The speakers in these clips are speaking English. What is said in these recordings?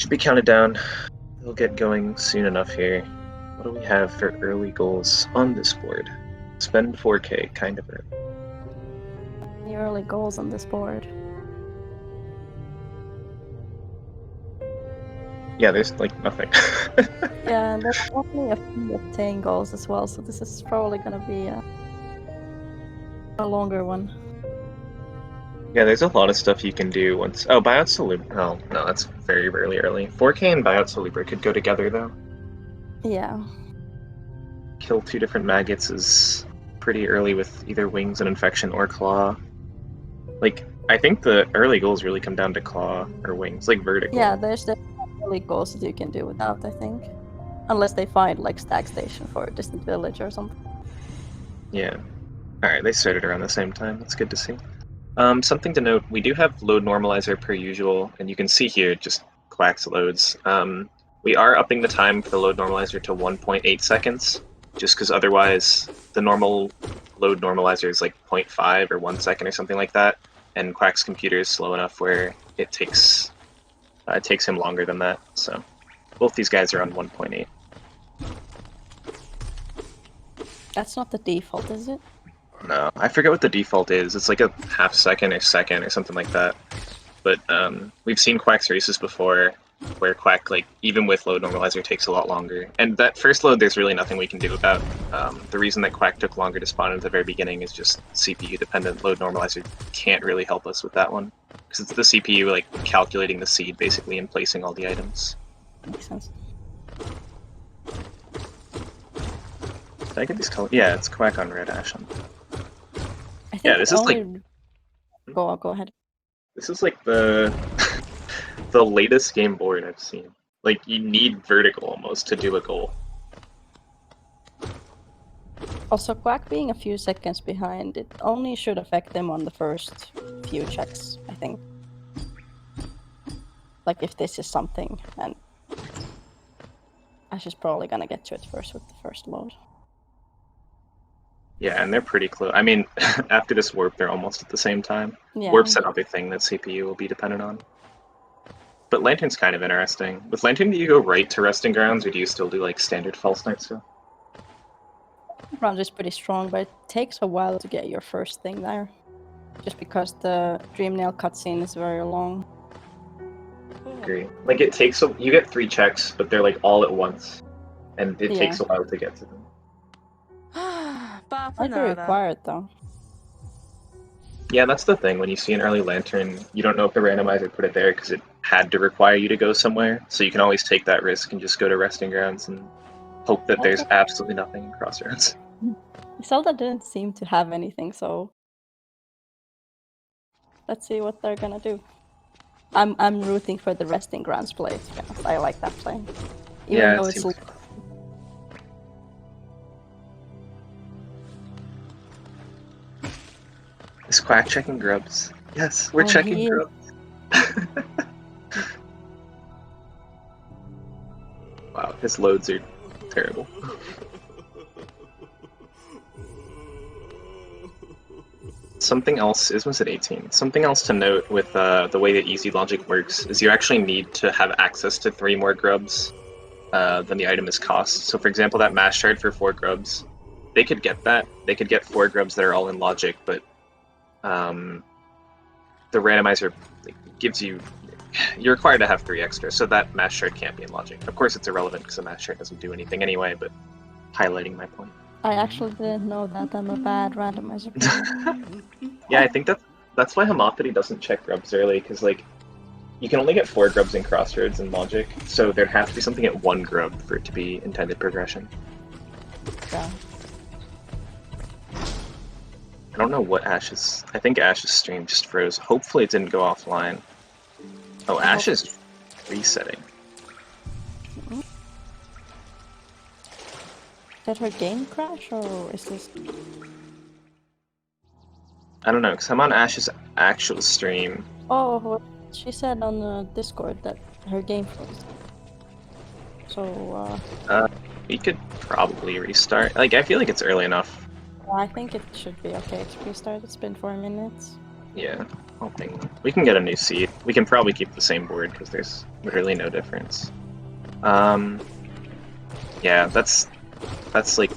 Should be counted down. We'll get going soon enough here. What do we have for early goals on this board? Spend 4K, kind of early. The early goals on this board. Yeah, there's like nothing. Yeah, and there's only a few obtain goals as well, so this is probably gonna be a longer one. Yeah, there's a lot of stuff you can do once. Oh, Buyout Salubra. Oh, no, that's very rarely early. 4K and Buyout Salubra could go together, though. Yeah. Kill 2 different maggots is pretty early with either Wings and Infection or Claw. Like, I think the early goals really come down to Claw or Wings, like Vertical. Yeah, there's the early goals that you can do without, I think. Unless they find, like, Stag Station for a distant village or something. Yeah. Alright, they started around the same time. That's good to see. Something to note, we do have load normalizer per usual, and you can see here just Quacks loads. We are upping the time for the load normalizer to 1.8 seconds, just because otherwise the normal load normalizer is like 0.5 or 1 second or something like that, and Quack's computer is slow enough where it takes him longer than that. So both these guys are on 1.8. That's not the default, is it? No, I forget what the default is. It's like a half second or second or something like that. But we've seen Quack's races before where Quack, like, even with load normalizer, takes a lot longer. And that first load, there's really nothing we can do about. The reason that Quack took longer to spawn at the very beginning is just CPU dependent. Load normalizer can't really help us with that one. Because it's the CPU, like, calculating the seed, basically, and placing all the items. Makes sense. Did I get these colors? Yeah, it's Quack on red, Ash on. I think Yeah, this is like... Go ahead. This is like the the latest game board I've seen. Like, you need vertical almost to do a goal. Also, Quack being a few seconds behind, it only should affect them on the first few checks, I think. Like, if this is something, and Ash is probably gonna get to it first with the first load. Yeah, and they're pretty close. I mean, after this warp, they're almost at the same time. Yeah. Warp's another thing that CPU will be dependent on. But Lantern's kind of interesting. With Lantern, do you go right to Resting Grounds, or do you still do, like, standard False Night stuff? Round is pretty strong, but it takes a while to get your first thing there. Just because the Dream Nail cutscene is very long. Agree. Like, it takes you get 3 checks, but they're, like, all at once. And it takes a while to get to them. Might be required, though. Yeah, that's the thing. When you see an early Lantern, you don't know if the randomizer put it there because it had to require you to go somewhere. So you can always take that risk and just go to Resting Grounds and hope that there's absolutely nothing in Crossroads. Zelda didn't seem to have anything, so let's see what they're gonna do. I'm rooting for the Resting Grounds play, to be honest. I like that play. Even though it's... Is Quack checking grubs? Yes, we're checking grubs. Wow, his loads are terrible. Something else, Isma's at 18. Something else to note with the way that Easy Logic works is you actually need to have access to 3 more grubs than the item is cost. So for example, that mash shard for 4 grubs, they could get that. They could get 4 grubs that are all in Logic, but the randomizer gives you... You're required to have 3 extra, so that mash shard can't be in Logic. Of course it's irrelevant because the mash shard doesn't do anything anyway, but highlighting my point. I actually didn't know that. I'm a bad randomizer player. Yeah, I think that's why Homopathy doesn't check grubs early, because, like, you can only get 4 grubs in Crossroads in Logic, so there'd have to be something at 1 grub for it to be intended progression. Yeah. I don't know what Ash's... I think Ash's stream just froze. Hopefully it didn't go offline. Oh, Ash is resetting. Did her game crash, or is this... I don't know, because I'm on Ash's actual stream. Oh, she said on the Discord that her game froze. So, we could probably restart. Like, I feel like it's early enough. I think it should be okay to restart. It's been 4 minutes. Yeah. hoping we can get a new seed. We can probably keep the same board because there's literally no difference. Yeah, that's like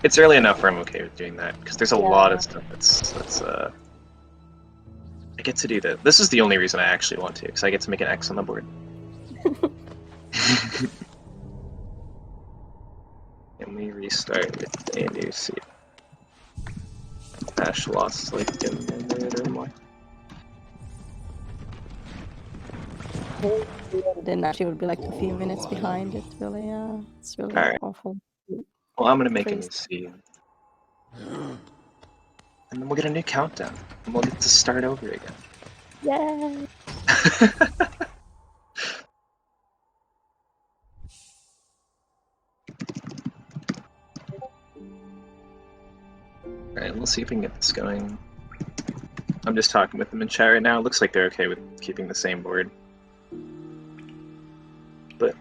it's early enough where I'm okay with doing that because there's a lot of stuff that's I get to do that. This is the only reason I actually want to because I get to make an X on the board. Can we restart with a new seed? Ash lost like a minute or more. Then actually would be like a few minutes behind. It's really awful. Well, I'm gonna make a Crazy. new seed. And then we'll get a new countdown. And we'll get to start over again. Yay! Alright, we'll see if we can get this going. I'm just talking with them in chat right now. It looks like they're okay with keeping the same board. But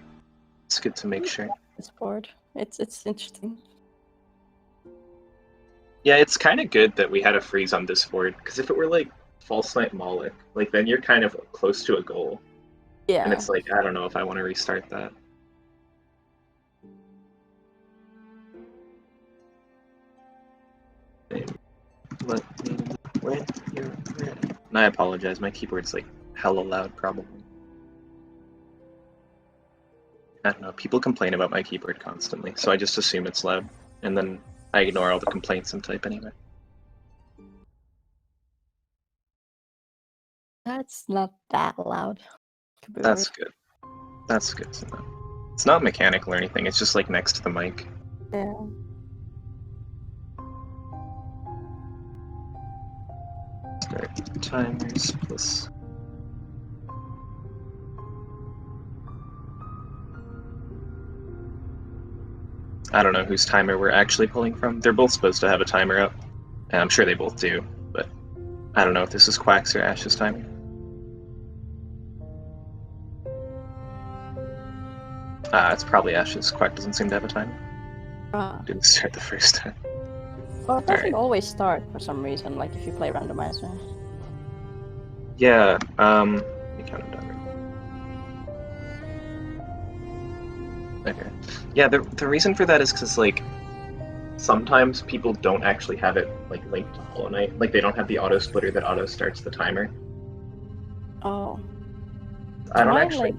it's good to make sure. This board. It's interesting. Yeah, it's kind of good that we had a freeze on this board, because if it were like False Knight Moloch, like then you're kind of close to a goal. Yeah. And it's like, I don't know if I want to restart that. Let me know when you're ready. And I apologize, my keyboard's like hella loud probably. I don't know, people complain about my keyboard constantly, so I just assume it's loud, and then I ignore all the complaints and type anyway. That's not that loud. That's good. That's good to know. It's not mechanical or anything, it's just like next to the mic. Yeah. Start timers plus. I don't know whose timer we're actually pulling from. They're both supposed to have a timer up, and I'm sure they both do, but I don't know if this is Quack's or Ash's timer. It's probably Ash's. Quack doesn't seem to have a timer. Didn't start the first time. Well, it doesn't always start for some reason, like if you play Randomizer. Yeah, we kind of done it. Okay. Yeah, the reason for that is because, like, sometimes people don't actually have it, like, linked to Hollow Knight. Like, they don't have the auto splitter that auto starts the timer. Oh. I don't actually...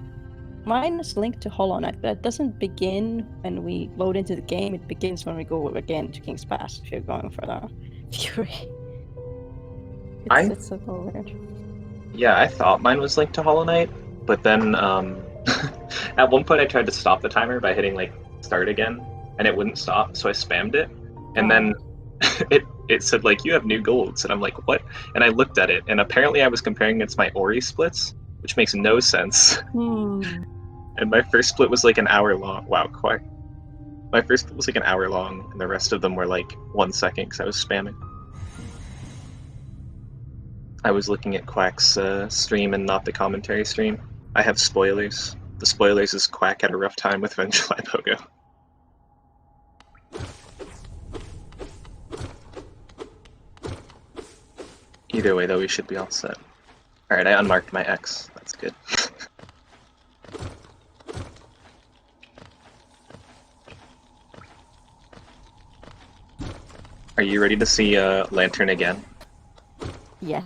Mine is linked to Hollow Knight, but it doesn't begin when we load into the game. It begins when we go again to King's Pass, if you're going for the Fury. It's a little weird. Yeah, I thought mine was linked to Hollow Knight, but then at one point I tried to stop the timer by hitting like start again, and it wouldn't stop, so I spammed it, and then it said like you have new golds, and I'm like what? And I looked at it, and apparently I was comparing it to my Ori splits, which makes no sense. And my first split was like an hour long. Wow, Quack. My first split was like an hour long, and the rest of them were like 1 second because I was spamming. I was looking at Quack's stream and not the commentary stream. I have spoilers. The spoilers is Quack had a rough time with Vengefly Pogo. Either way, though, we should be all set. Alright, I unmarked my X. That's good. Are you ready to see Lantern again? Yeah.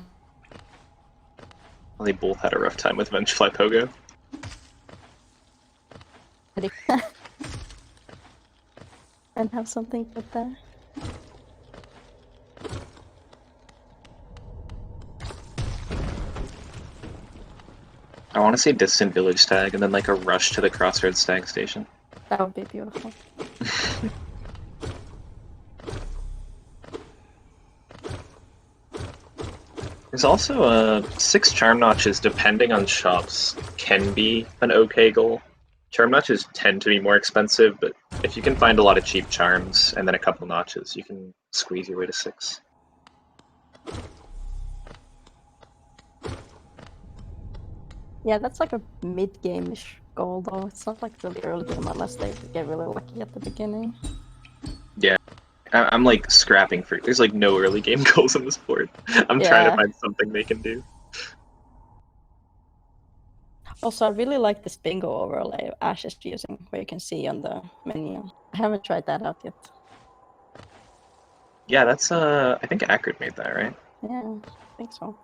Well, they both had a rough time with Vengefly Pogo. And have something put there. I want to say Distant Village Tag and then like a rush to the Crossroads Stag Station. That would be beautiful. There's also 6 Charm Notches, depending on shops, can be an okay goal. Charm Notches tend to be more expensive, but if you can find a lot of cheap charms and then a couple notches, you can squeeze your way to 6. Yeah, that's like a mid-game-ish goal, though. It's not like really early game unless they get really lucky at the beginning. Yeah, I'm like scrapping for. There's like no early game goals on this board. I'm trying to find something they can do. Also, I really like this bingo overlay Ash is using, where you can see on the menu. I haven't tried that out yet. Yeah, that's I think Acrid made that, right? Yeah, I think so.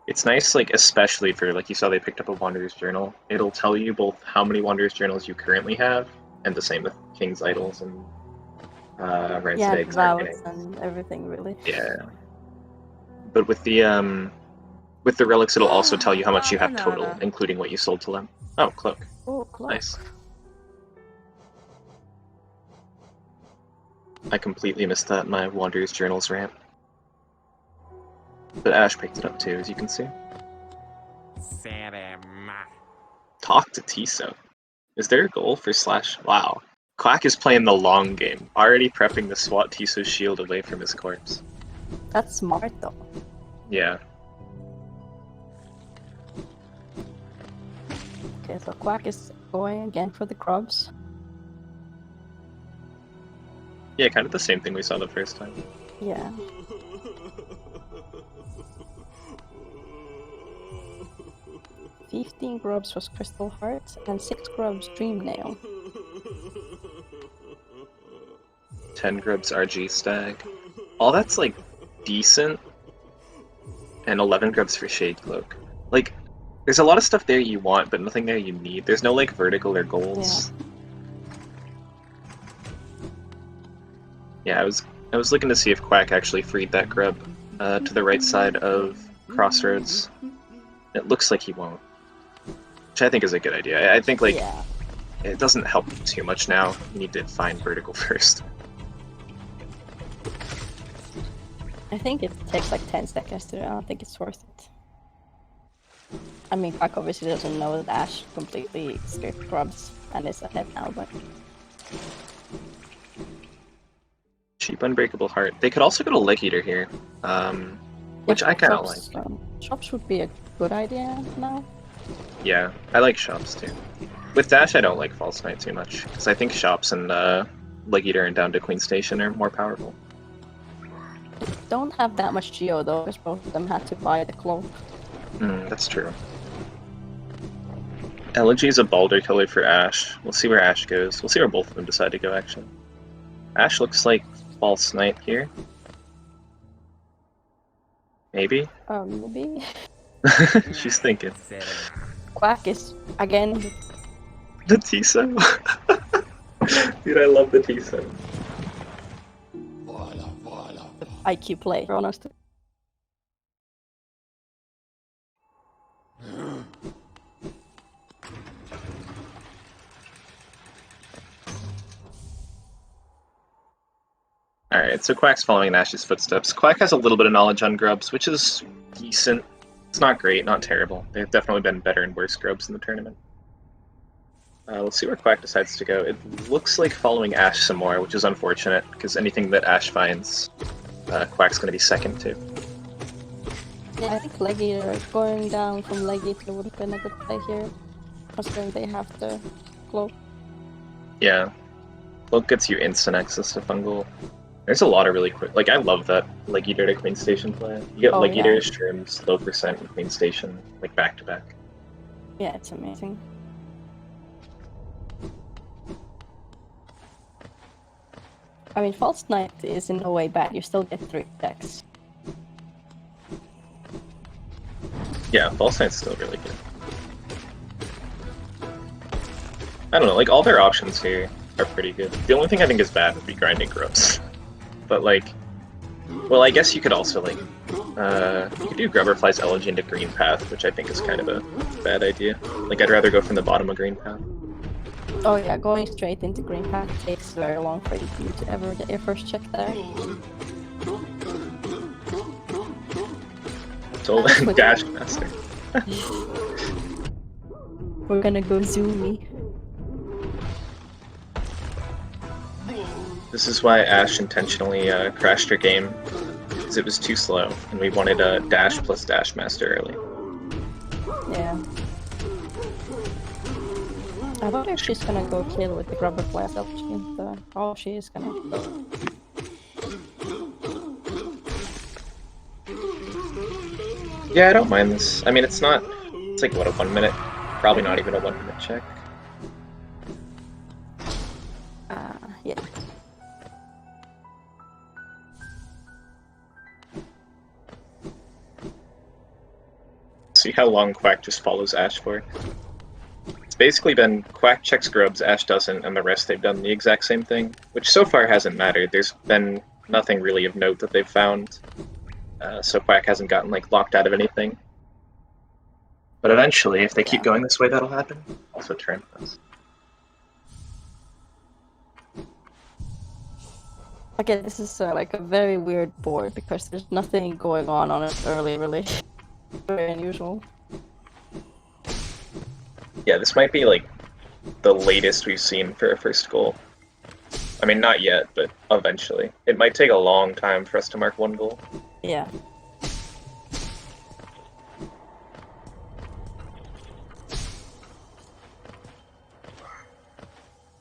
It's nice, like, especially for, like, you saw they picked up a Wanderer's Journal. It'll tell you both how many Wanderer's Journals you currently have, and the same with King's Idols and Rancid Eggs and vows everything. and everything, really. Yeah. But with the relics, it'll also tell you how much you have total, including what you sold to them. Oh, cloak. Oh, cloak. Nice. I completely missed that in my Wanderer's Journals rant. But Ash picked it up too, as you can see. Talk to Tiso. Is there a goal for Slash? Wow. Quack is playing the long game, already prepping to swat Tiso's shield away from his corpse. That's smart, though. Yeah. Okay, so Quack is going again for the crabs. Yeah, kind of the same thing we saw the first time. Yeah. "15 grubs was Crystal Heart, and 6 grubs Dream Nail." 10 grubs RG Stag. All that's, like, decent. And 11 grubs for Shade Cloak. Like, there's a lot of stuff there you want, but nothing there you need. There's no, like, vertical or golds. Yeah, I was looking to see if Quack actually freed that grub to the right side of Crossroads. It looks like he won't. Which I think is a good idea. I think, like, it doesn't help too much now. You need to find vertical first. I think it takes like 10 seconds to do it. I don't think it's worth it. I mean, Quack obviously doesn't know that Ash completely skipped grubs and is ahead now, but... Cheap Unbreakable Heart. They could also go to Leg Eater here, which I kind of like. Shops would be a good idea now. Yeah, I like Shops too. With Dash, I don't like False Knight too much, because I think Shops and Leg Eater and down to Queen Station are more powerful. Don't have that much Geo though, because both of them had to buy the cloak. That's true. Elegy is a Balder killer for Ash. We'll see where Ash goes. We'll see where both of them decide to go, actually. Ash looks like False Knight here. Maybe? Maybe. She's thinking. Quack is, again... The Tiso? Dude, I love the Tiso. IQ play, honest. Alright, so Quack's following in Ash's footsteps. Quack has a little bit of knowledge on grubs, which is decent. It's not great, not terrible. They've definitely been better and worse grubs in the tournament. Let's see where Quack decides to go. It looks like following Ash some more, which is unfortunate, because anything that Ash finds, Quack's going to be second to. Yeah, I think Leg Eater, going down from Leg Eater would have been a good play here, considering they have the cloak. Yeah. Cloak gets you instant access to Fungal. There's a lot of really quick... Like, I love that Leg Eater to Queen Station play. You get Leg Eater, Shrooms, low percent, and Queen Station, like, back-to-back. Yeah, it's amazing. I mean, False Knight is in no way bad. You still get 3 decks. Yeah, False Knight's still really good. I don't know, like, all their options here are pretty good. The only thing I think is bad would be grinding grubs. But, like... Well, I guess you could also, like... you could do Grubberfly's Elegy into Green Path, which I think is kind of a bad idea. Like, I'd rather go from the bottom of Green Path. Oh yeah, going straight into Green Path takes very long for you to ever get your first check there. So, Dash Master. We're gonna go zoomy. This is why Ash intentionally crashed her game, because it was too slow, and we wanted a Dash plus Dash Master early. Yeah. I wonder if she's gonna go kill with the Grubberfly Elegy. Oh, she is gonna. Yeah, I don't mind this. I mean, it's not... It's like, what, a 1 minute Probably not even a 1 minute check. Yeah. See how long Quack just follows Ash for. It's basically been Quack checks grubs, Ash doesn't, and the rest they've done the exact same thing, which so far hasn't mattered. There's been nothing really of note that they've found, so Quack hasn't gotten like locked out of anything. But eventually, if they keep going this way, that'll happen. Also, Trent does. Again, this is like a very weird board because there's nothing going on it early, really. Very unusual. Yeah, this might be like the latest we've seen for a first goal. I mean, not yet, but eventually. It might take a long time for us to mark 1 goal. Yeah.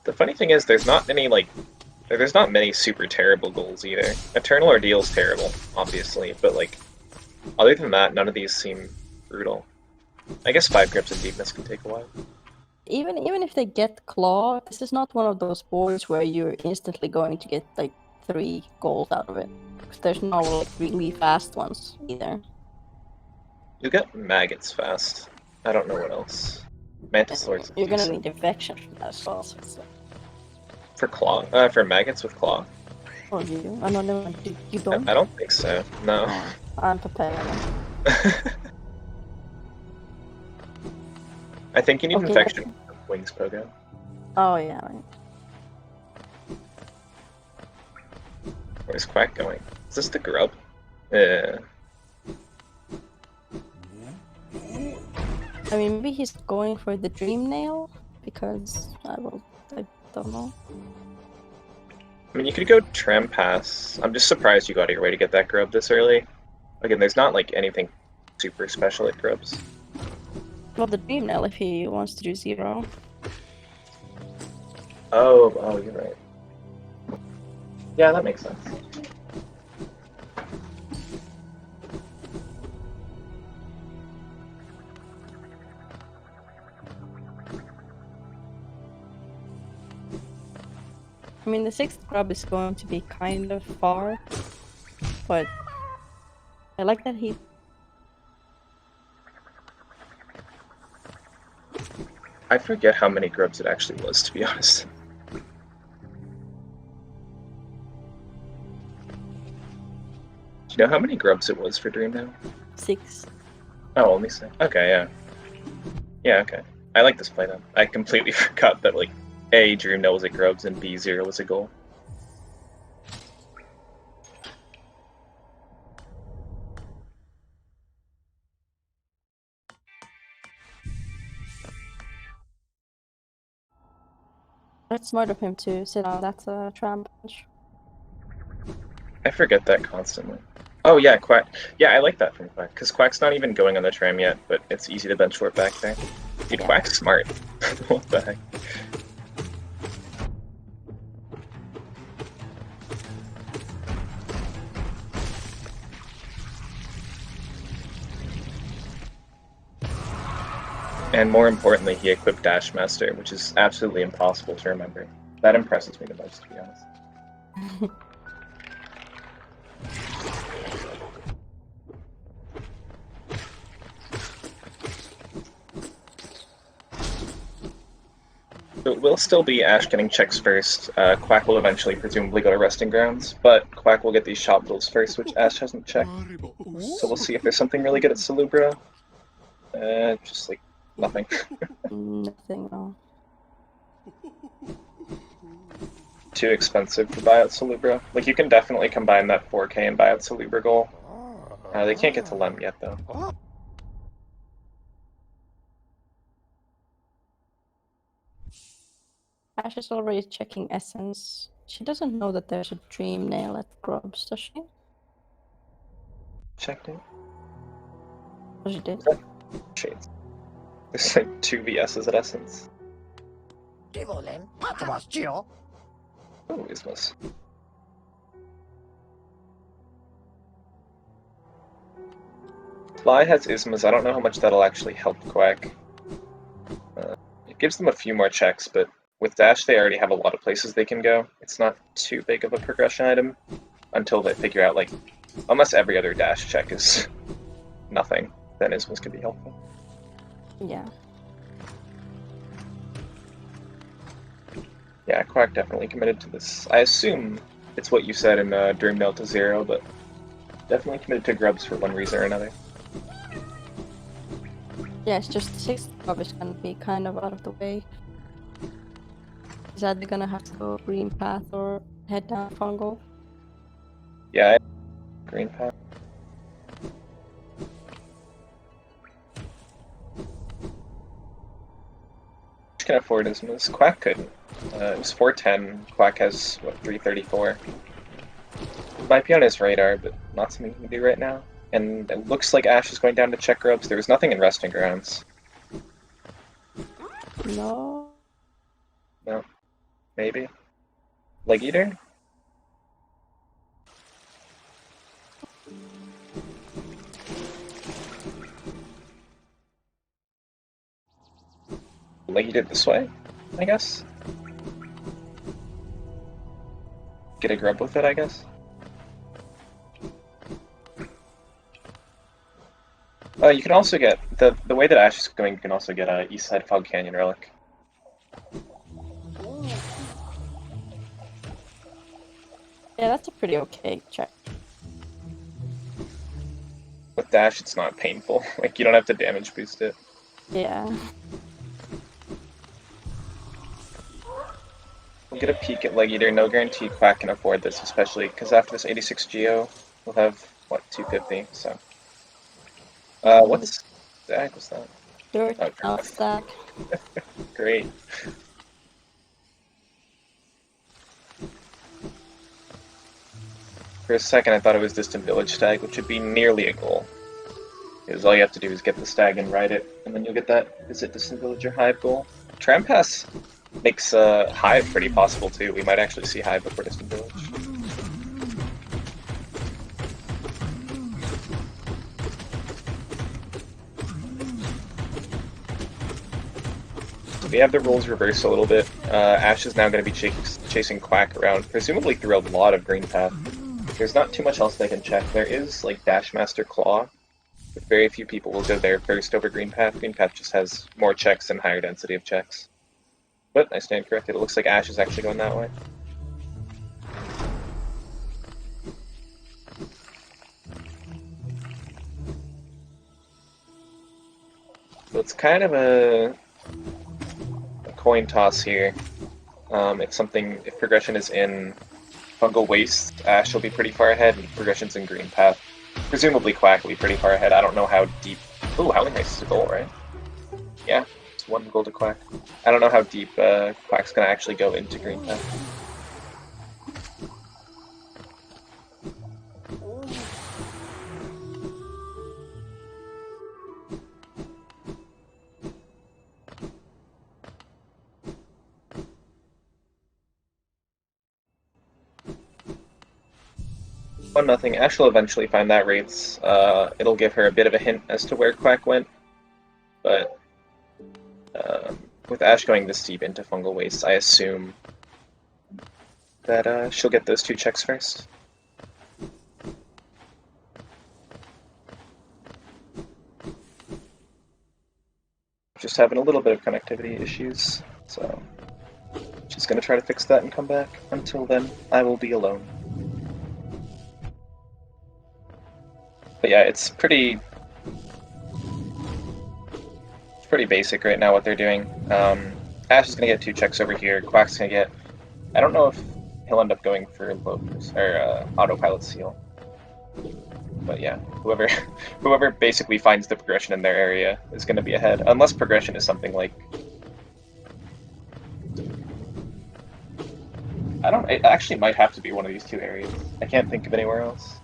The funny thing is, there's not many super terrible goals either. Eternal Ordeal's terrible, obviously, but like, other than that, none of these seem brutal. I guess 5 grips of deepness can take a while. Even if they get claw, this is not one of those boards where you're instantly going to get like 3 goals out of it. Because there's no like really fast ones either. You get maggots fast. I don't know what else. Mantis Lords. You're gonna need infection for that as well. So for claw, for maggots with claw. oh, you do? I don't know. You don't? I don't think so. No. Oh, I'm prepared. I think you need Okay, infection with wings pogo. Oh yeah. Right. Where's Quack going? Is this the grub? Yeah. I mean, maybe he's going for the dream nail because I don't know. I mean, you could go tram pass. I'm just surprised you got your way to get that grub this early. Again, there's not like anything super special at grubs. Well, the dream nail if he wants to do 0. Oh, you're right. Yeah, that makes sense. I mean, the 6th grub is going to be kind of far, but I like that he. I forget how many grubs it actually was, to be honest. Do you know how many grubs it was for Dream now? 6. Oh, only 6. Okay, yeah. Yeah, okay. I like this play then. I completely forgot that, like, A, Dream Nail was at grubs, and B, 0 was a goal. That's smart of him to sit on that tram bench. I forget that constantly. Oh yeah, Quack. Yeah, I like that from Quack, because Quack's not even going on the tram yet, but it's easy to bench short back there. Dude, Yeah. Quack's smart. What the heck? And more importantly, he equipped Dash Master, which is absolutely impossible to remember. That impresses me the most, to be honest. So it will still be Ash getting checks first. Quack will eventually presumably go to Resting Grounds, but Quack will get these shop duels first, which Ash hasn't checked. So we'll see if there's something really good at Salubra. Just like nothing. Nothing, no. Too expensive to buy out Salubra. Like, you can definitely combine that 4K and buy out Salubra goal. They can't get to Lem yet, though. Ash is already checking Essence. She doesn't know that there's a dream nail at Grubs, does she? Checked it. Oh, she did. Shades. There's like 2 VSs at Essence. Oh, Ismus. Fly has Ismas. I don't know how much that'll actually help Quack. gives them a few more checks, but with Dash they already have a lot of places they can go. It's not too big of a progression item until they figure out, like, unless every other Dash check is nothing, then Ismas could be helpful. Yeah. Yeah, Quack definitely committed to this. I assume it's what you said in Dream Delta Zero, but definitely committed to grubs for one reason or another. Yeah, it's just 6th grub is gonna be kind of out of the way. Is either gonna have to go green path or head down fungal. Yeah, green path. Can afford Ismas. Quack couldn't. It was 410. Quack has, what, 334? Might be on his radar, but not something he can do right now. And it looks like Ash is going down to check grubs. There was nothing in resting grounds. No. No. Maybe. Leg Eater? Leg Eater this way, I guess? Get a grub with it, I guess? You can also get, the way that Ash is going, you can also get a Eastside Fog Canyon Relic. Yeah, that's a pretty okay check. With Dash, it's not painful. Like, you don't have to damage boost it. Yeah. We'll get a peek at Leg Eater. No guarantee Quack can afford this, especially because after this 86 Geo, we'll have, what, 250, so. What's the heck was that? Dirt Oh, out stack. great. For a second, I thought it was Distant Village Stag, which would be nearly a goal. Because all you have to do is get the stag and ride it, and then you'll get that Visit Distant Village or Hive goal. Trampass makes Hive pretty possible too. We might actually see Hive before Distant Village. So we have the rules reversed a little bit. Ash is now going to be chasing Quack around, presumably through a lot of green path. There's not too much else they can check. There is, like, Dash Master Claw, but very few people will go there first over Green Path. Green Path just has more checks and higher density of checks. But I stand corrected. It looks like Ash is actually going that way. So it's kind of a coin toss here. If progression is in Fungal Waste, Ash will be pretty far ahead, and if progression's in Green Path, presumably Quack will be pretty far ahead. I don't know how deep. Oh, Howling Race is a goal, right? Yeah, it's one goal to Quack. I don't know how deep Quack's gonna actually go into Green Path. One nothing. Ash will eventually find that Wraiths. It'll give her a bit of a hint as to where Quack went, but with Ash going this deep into Fungal Waste, I assume that she'll get those two checks first. Just having a little bit of connectivity issues, so she's gonna try to fix that and come back. Until then, I will be alone. But yeah, it's pretty basic right now what they're doing. Ash is gonna get two checks over here. Quack's gonna get. I don't know if he'll end up going for autopilot seal. But yeah, whoever basically finds the progression in their area is going to be ahead, unless progression is something like. It actually might have to be one of these two areas. I can't think of anywhere else.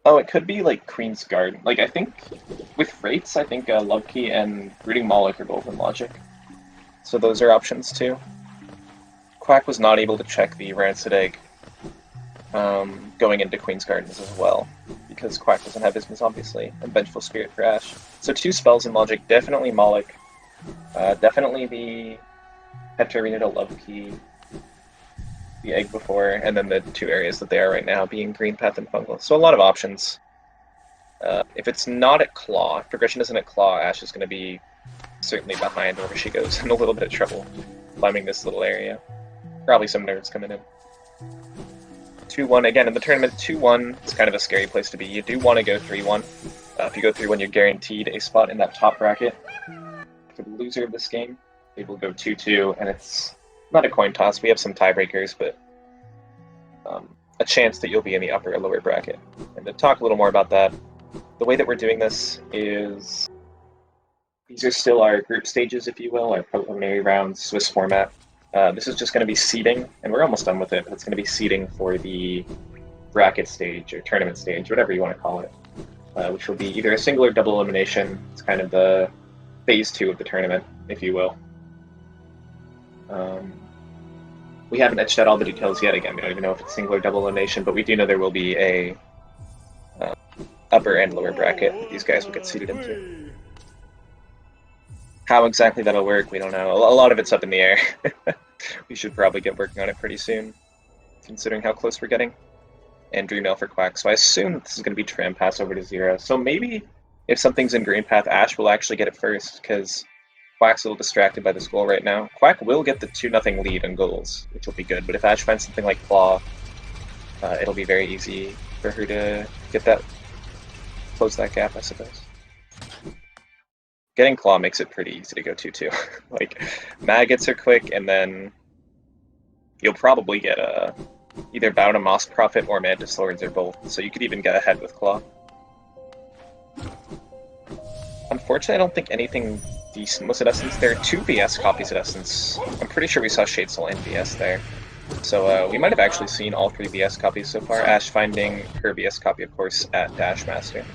Oh, it could be like Queen's Guard. Like, I think with Wraiths, I think Love Key and Rooting Moloch are both in Logic. So those are options too. Quack was not able to check the Rancid Egg going into Queen's Gardens as well, because Quack doesn't have Isthmus, obviously, and Vengeful Spirit for Ash. So 2 spells in Logic, definitely Moloch, definitely the Petrarina to Love Key, the Egg before, and then the 2 areas that they are right now being Green Path and Fungal. So a lot of options. If it's not at Claw, if progression isn't at Claw, Ash is going to be certainly behind wherever she goes, in a little bit of trouble climbing this little area. Probably some nerds coming in. 2-1, again, in the tournament, 2-1 is kind of a scary place to be. You do want to go 3-1. If you go 3-1, you're guaranteed a spot in that top bracket. For the loser of this game, they will go 2-2, and it's not a coin toss. We have some tiebreakers, but a chance that you'll be in the upper or lower bracket. And to talk a little more about that, the way that we're doing this is these are still our group stages, if you will, our preliminary rounds, Swiss format. This is just going to be seeding, and we're almost done with it, but it's going to be seeding for the bracket stage or tournament stage, whatever you want to call it, which will be either a single or double elimination. It's kind of the phase 2 of the tournament, if you will. We haven't etched out all the details yet. Again, we don't even know if it's single or double elimination, but we do know there will be a upper and lower bracket that these guys will get seeded into. How exactly that'll work, we don't know. A lot of it's up in the air. We should probably get working on it pretty soon, considering how close we're getting. And Dreamnail for Quack, so I assume this is going to be Tram Pass over to 0. So maybe if something's in Green Path, Ash will actually get it first, because Quack's a little distracted by this goal right now. Quack will get the 2-0 lead on goals, which will be good, but if Ash finds something like Claw, it'll be very easy for her to get that, close that gap, I suppose. Getting Claw makes it pretty easy to go 2-2. Like, Maggots are quick, and then you'll probably get either Bow to Moss Prophet or Mantis Swords or both, so you could even get ahead with Claw. Unfortunately, I don't think anything decent was at Essence. There are 2 VS copies at Essence. I'm pretty sure we saw Shadesoul and VS there. So we might have actually seen all 3 VS copies so far. Ash finding her VS copy, of course, at Dash Master.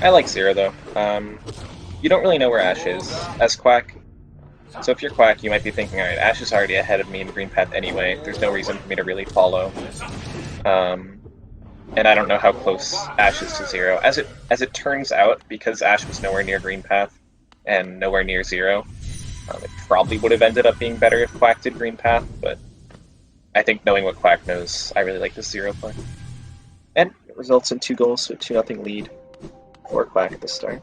I like 0, though. You don't really know where Ash is as Quack. So if you're Quack, you might be thinking, alright, Ash is already ahead of me in Green Path anyway. There's no reason for me to really follow. And I don't know how close Ash is to 0. As it turns out, because Ash was nowhere near Green Path and nowhere near 0, it probably would have ended up being better if Quack did Green Path, but I think knowing what Quack knows, I really like this 0 play. And it results in 2 goals, so 2-0 lead for Quack at the start.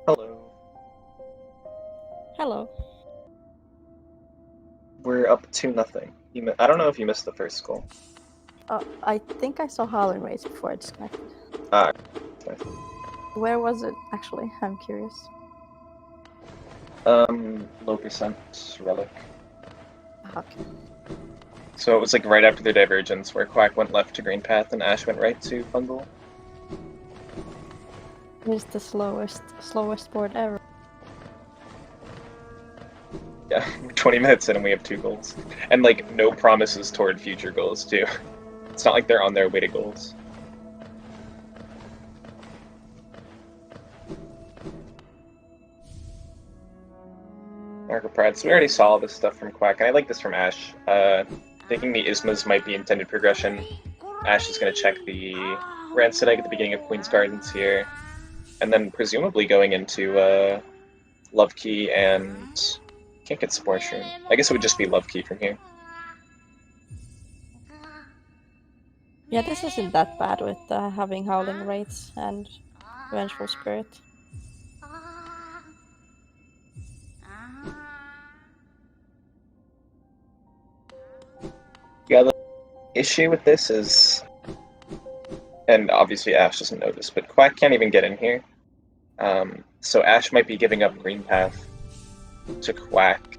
Hello. Hello. We're up 2-0. I don't know if you missed the first goal. I think I saw Howling Rays before it disconnected. Ah, okay. Where was it, actually? I'm curious. Low percent relic. Okay. So it was like right after the divergence where Quack went left to Green Path and Ash went right to Fungal. It's the slowest board ever. Yeah, 20 minutes in and we have 2 goals. And like no promises toward future goals too. It's not like they're on their way to goals. Mark of Pride. So we already saw all this stuff from Quack, and I like this from Ash. Thinking the Ismas might be intended progression. Ash is going to check the Rancid Egg at the beginning of Queen's Gardens here. And then presumably going into Love Key and... Can't get Spore Shroom. I guess it would just be Love Key from here. Yeah, this isn't that bad with having Howling Wraiths and Vengeful Spirit. Yeah, the issue with this is... And obviously Ash doesn't know this, but Quack can't even get in here. So Ash might be giving up Green Path to Quack.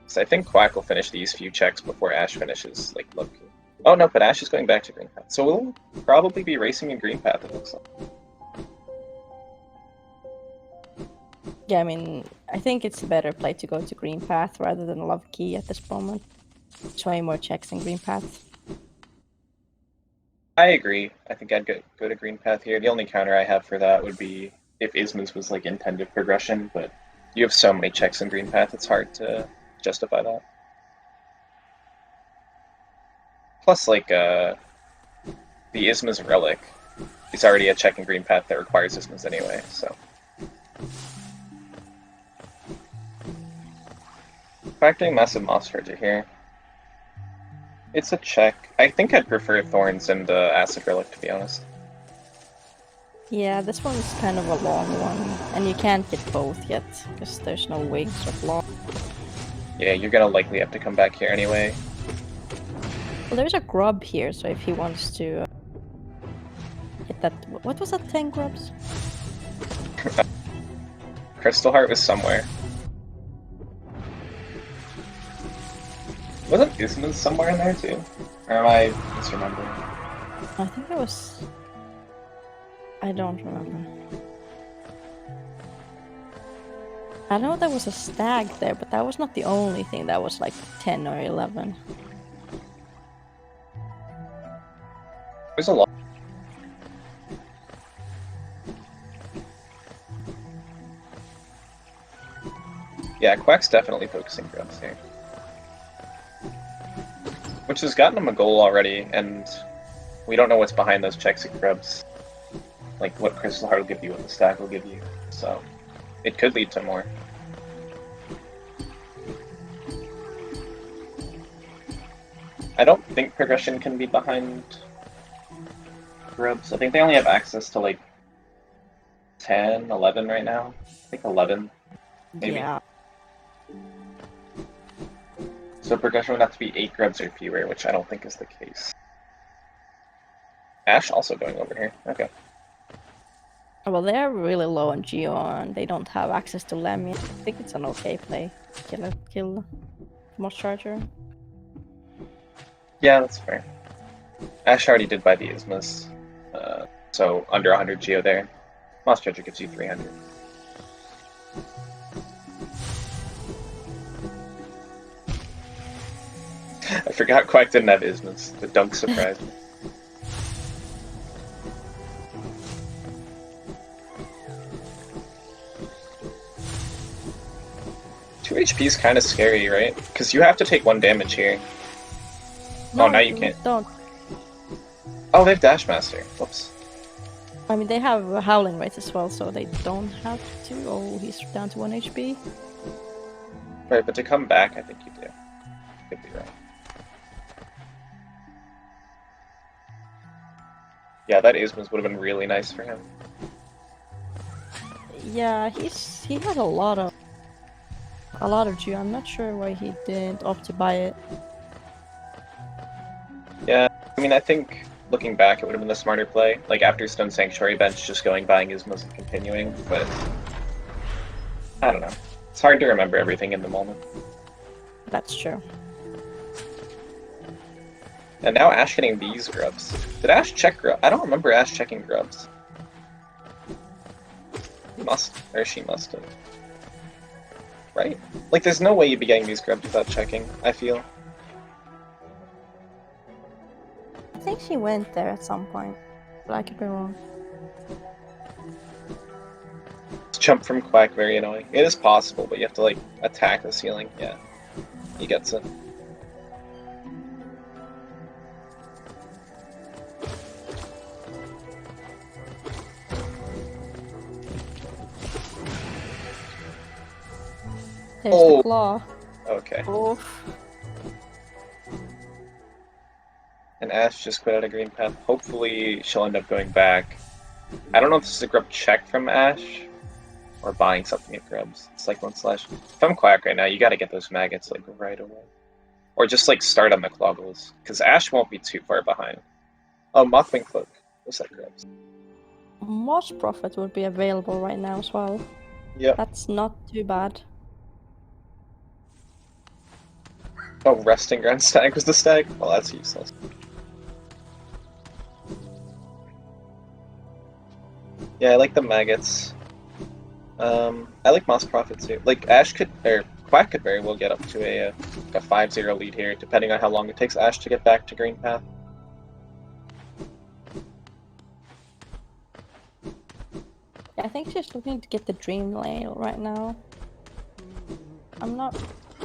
So I think Quack will finish these few checks before Ash finishes, like, Love Key. Oh no, but Ash is going back to Green Path. So we'll probably be racing in Green Path, it looks like. Yeah, I mean, I think it's a better play to go to Green Path rather than Love Key at this moment. There's way more checks in Green Path. I agree. I think I'd go to Green Path here. The only counter I have for that would be if Ismas was like intended progression, but you have so many checks in Green Path, it's hard to justify that. Plus, like, the Isma's Relic is already a check and green path that requires Ismas anyway, so. Factoring massive Moss Charger here. It's a check. I think I'd prefer Thorns and Acid Relic, to be honest. Yeah, this one's kind of a long one, and you can't get both yet, because there's no wings or block. Yeah, you're gonna likely have to come back here anyway. Well, there's a grub here, so if he wants to get that... What was that 10 grubs? Crystal Heart was somewhere. Wasn't Isman somewhere in there too? Or am I misremembering? I think it was... I don't remember. I know there was a stag there, but that was not the only thing that was like 10 or 11. There's a lot. Yeah, Quack's definitely focusing grubs here. Which has gotten him a goal already, and we don't know what's behind those checks at grubs. Like what Crystal Heart will give you, what the stack will give you. So it could lead to more. I don't think progression can be behind grubs. I think they only have access to like 10, 11 right now. I think 11, maybe. Yeah. So progression would have to be 8 grubs or fewer, which I don't think is the case. Ash also going over here. Okay. Well, they're really low on Geo, and they don't have access to Lemmy. I think it's an okay play. Kill Moss Charger. Yeah, that's fair. Ash already did buy the Ismas, so under 100 Geo there. Moss Charger gives you 300. I forgot Quack didn't have Ismas. The dunk surprised me. 2 HP is kind of scary, right? Because you have to take 1 damage here. No, oh, now you can't. Don't. Oh, they have Dash Master. Whoops. I mean, they have a Howling Rate as well, so they don't have to. Oh, he's down to 1 HP. Right, but to come back, I think you do. Could be right. Yeah, that Ismas would have been really nice for him. Yeah, he has a lot of Geo. I'm not sure why he didn't opt to buy it. Yeah, I mean, I think looking back, it would have been the smarter play. Like after Stone Sanctuary bench, just going buying Ismas and continuing. But I don't know. It's hard to remember everything in the moment. That's true. And now Ash getting these grubs. Did Ash check grubs? I don't remember Ash checking grubs. He must, or she must have. Right? Like, there's no way you'd be getting these grubs without checking, I feel. I think she went there at some point, but I could be wrong. Jump from Quack, very annoying. It is possible, but you have to, like, attack the ceiling. Yeah. He gets it. There's the claw. Okay. Oof. And Ash just quit out a green path. Hopefully she'll end up going back. I don't know if this is a grub check from Ash or buying something at grubs. It's like 1/. If I'm Quack right now, you gotta get those maggots like right away. Or just like start on the cloggles. Because Ash won't be too far behind. Oh, Mothwing Cloak. What's that grubs? Moss Prophet would be available right now as well. Yep. That's not too bad. Oh, Resting Ground Stag was the stag? Well, that's useless. Yeah, I like the maggots. I like Moss Prophet too. Like, Ash could, or Quack could very well get up to a 5-0 lead here, depending on how long it takes Ash to get back to green path. I think she's looking to get the Dream Lane right now. I'm not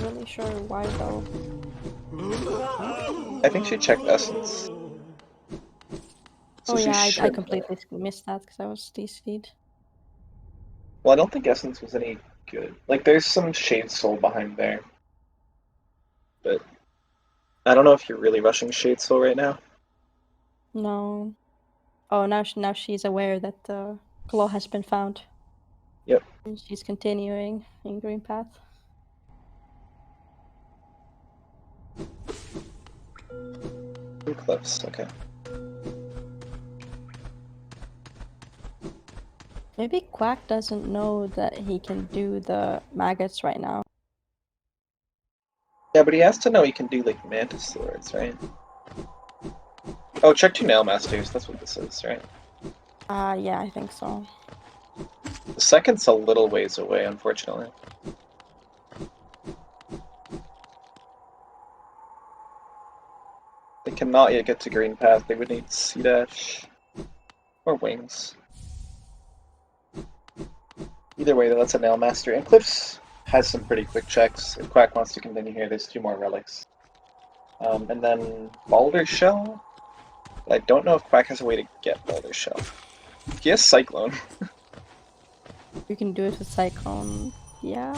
really sure why though. I think she checked Essence. So Oh she yeah, I should. completely missed that because I was DC'd. Well, I don't think Essence was any good. Like, there's some Shade Soul behind there. But I don't know if you're really rushing Shade Soul right now. No. Oh, now she's aware that the claw has been found. Yep. And she's continuing in Green Path. Cliffs, okay. Maybe Quack doesn't know that he can do the maggots right now. Yeah, but he has to know he can do, like, Mantis Swords, right? Oh, check 2 Nail Masters, that's what this is, right? Yeah, I think so. The second's a little ways away, unfortunately. They cannot yet get to Green Path, they would need C-Dash. Or Wings. Either way, that's a Nail Master. And Cliffs has some pretty quick checks. If Quack wants to continue here, there's 2 more relics. And then Boulder Shell? I don't know if Quack has a way to get Boulder Shell. He has Cyclone. You can do it with Cyclone. Yeah.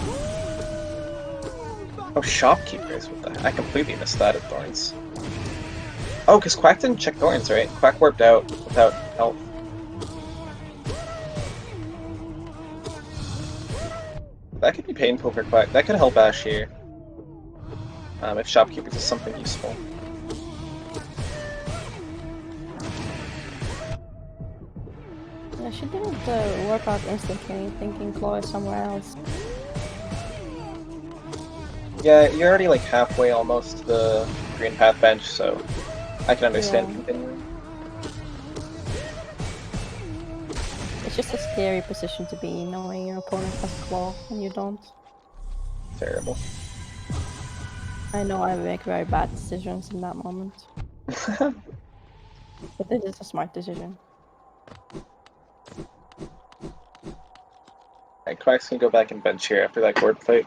Oh, Shopkeepers, what the heck? I completely missed that at Thorns. Oh, because Quack didn't check Thorns, right? Quack warped out without health. That could be painful for Quack. That could help Ash here. If Shopkeepers is something useful. Yeah, she didn't warp out instantly, thinking Claw is somewhere else. Yeah, you're already like halfway almost to the Green Path bench, so I can understand continuing. It's just a scary position to be in, knowing your opponent has Claw and you don't. Terrible. I know I make very bad decisions in that moment. But this is a smart decision. Alright, Quack's gonna go back and bench here after that board fight.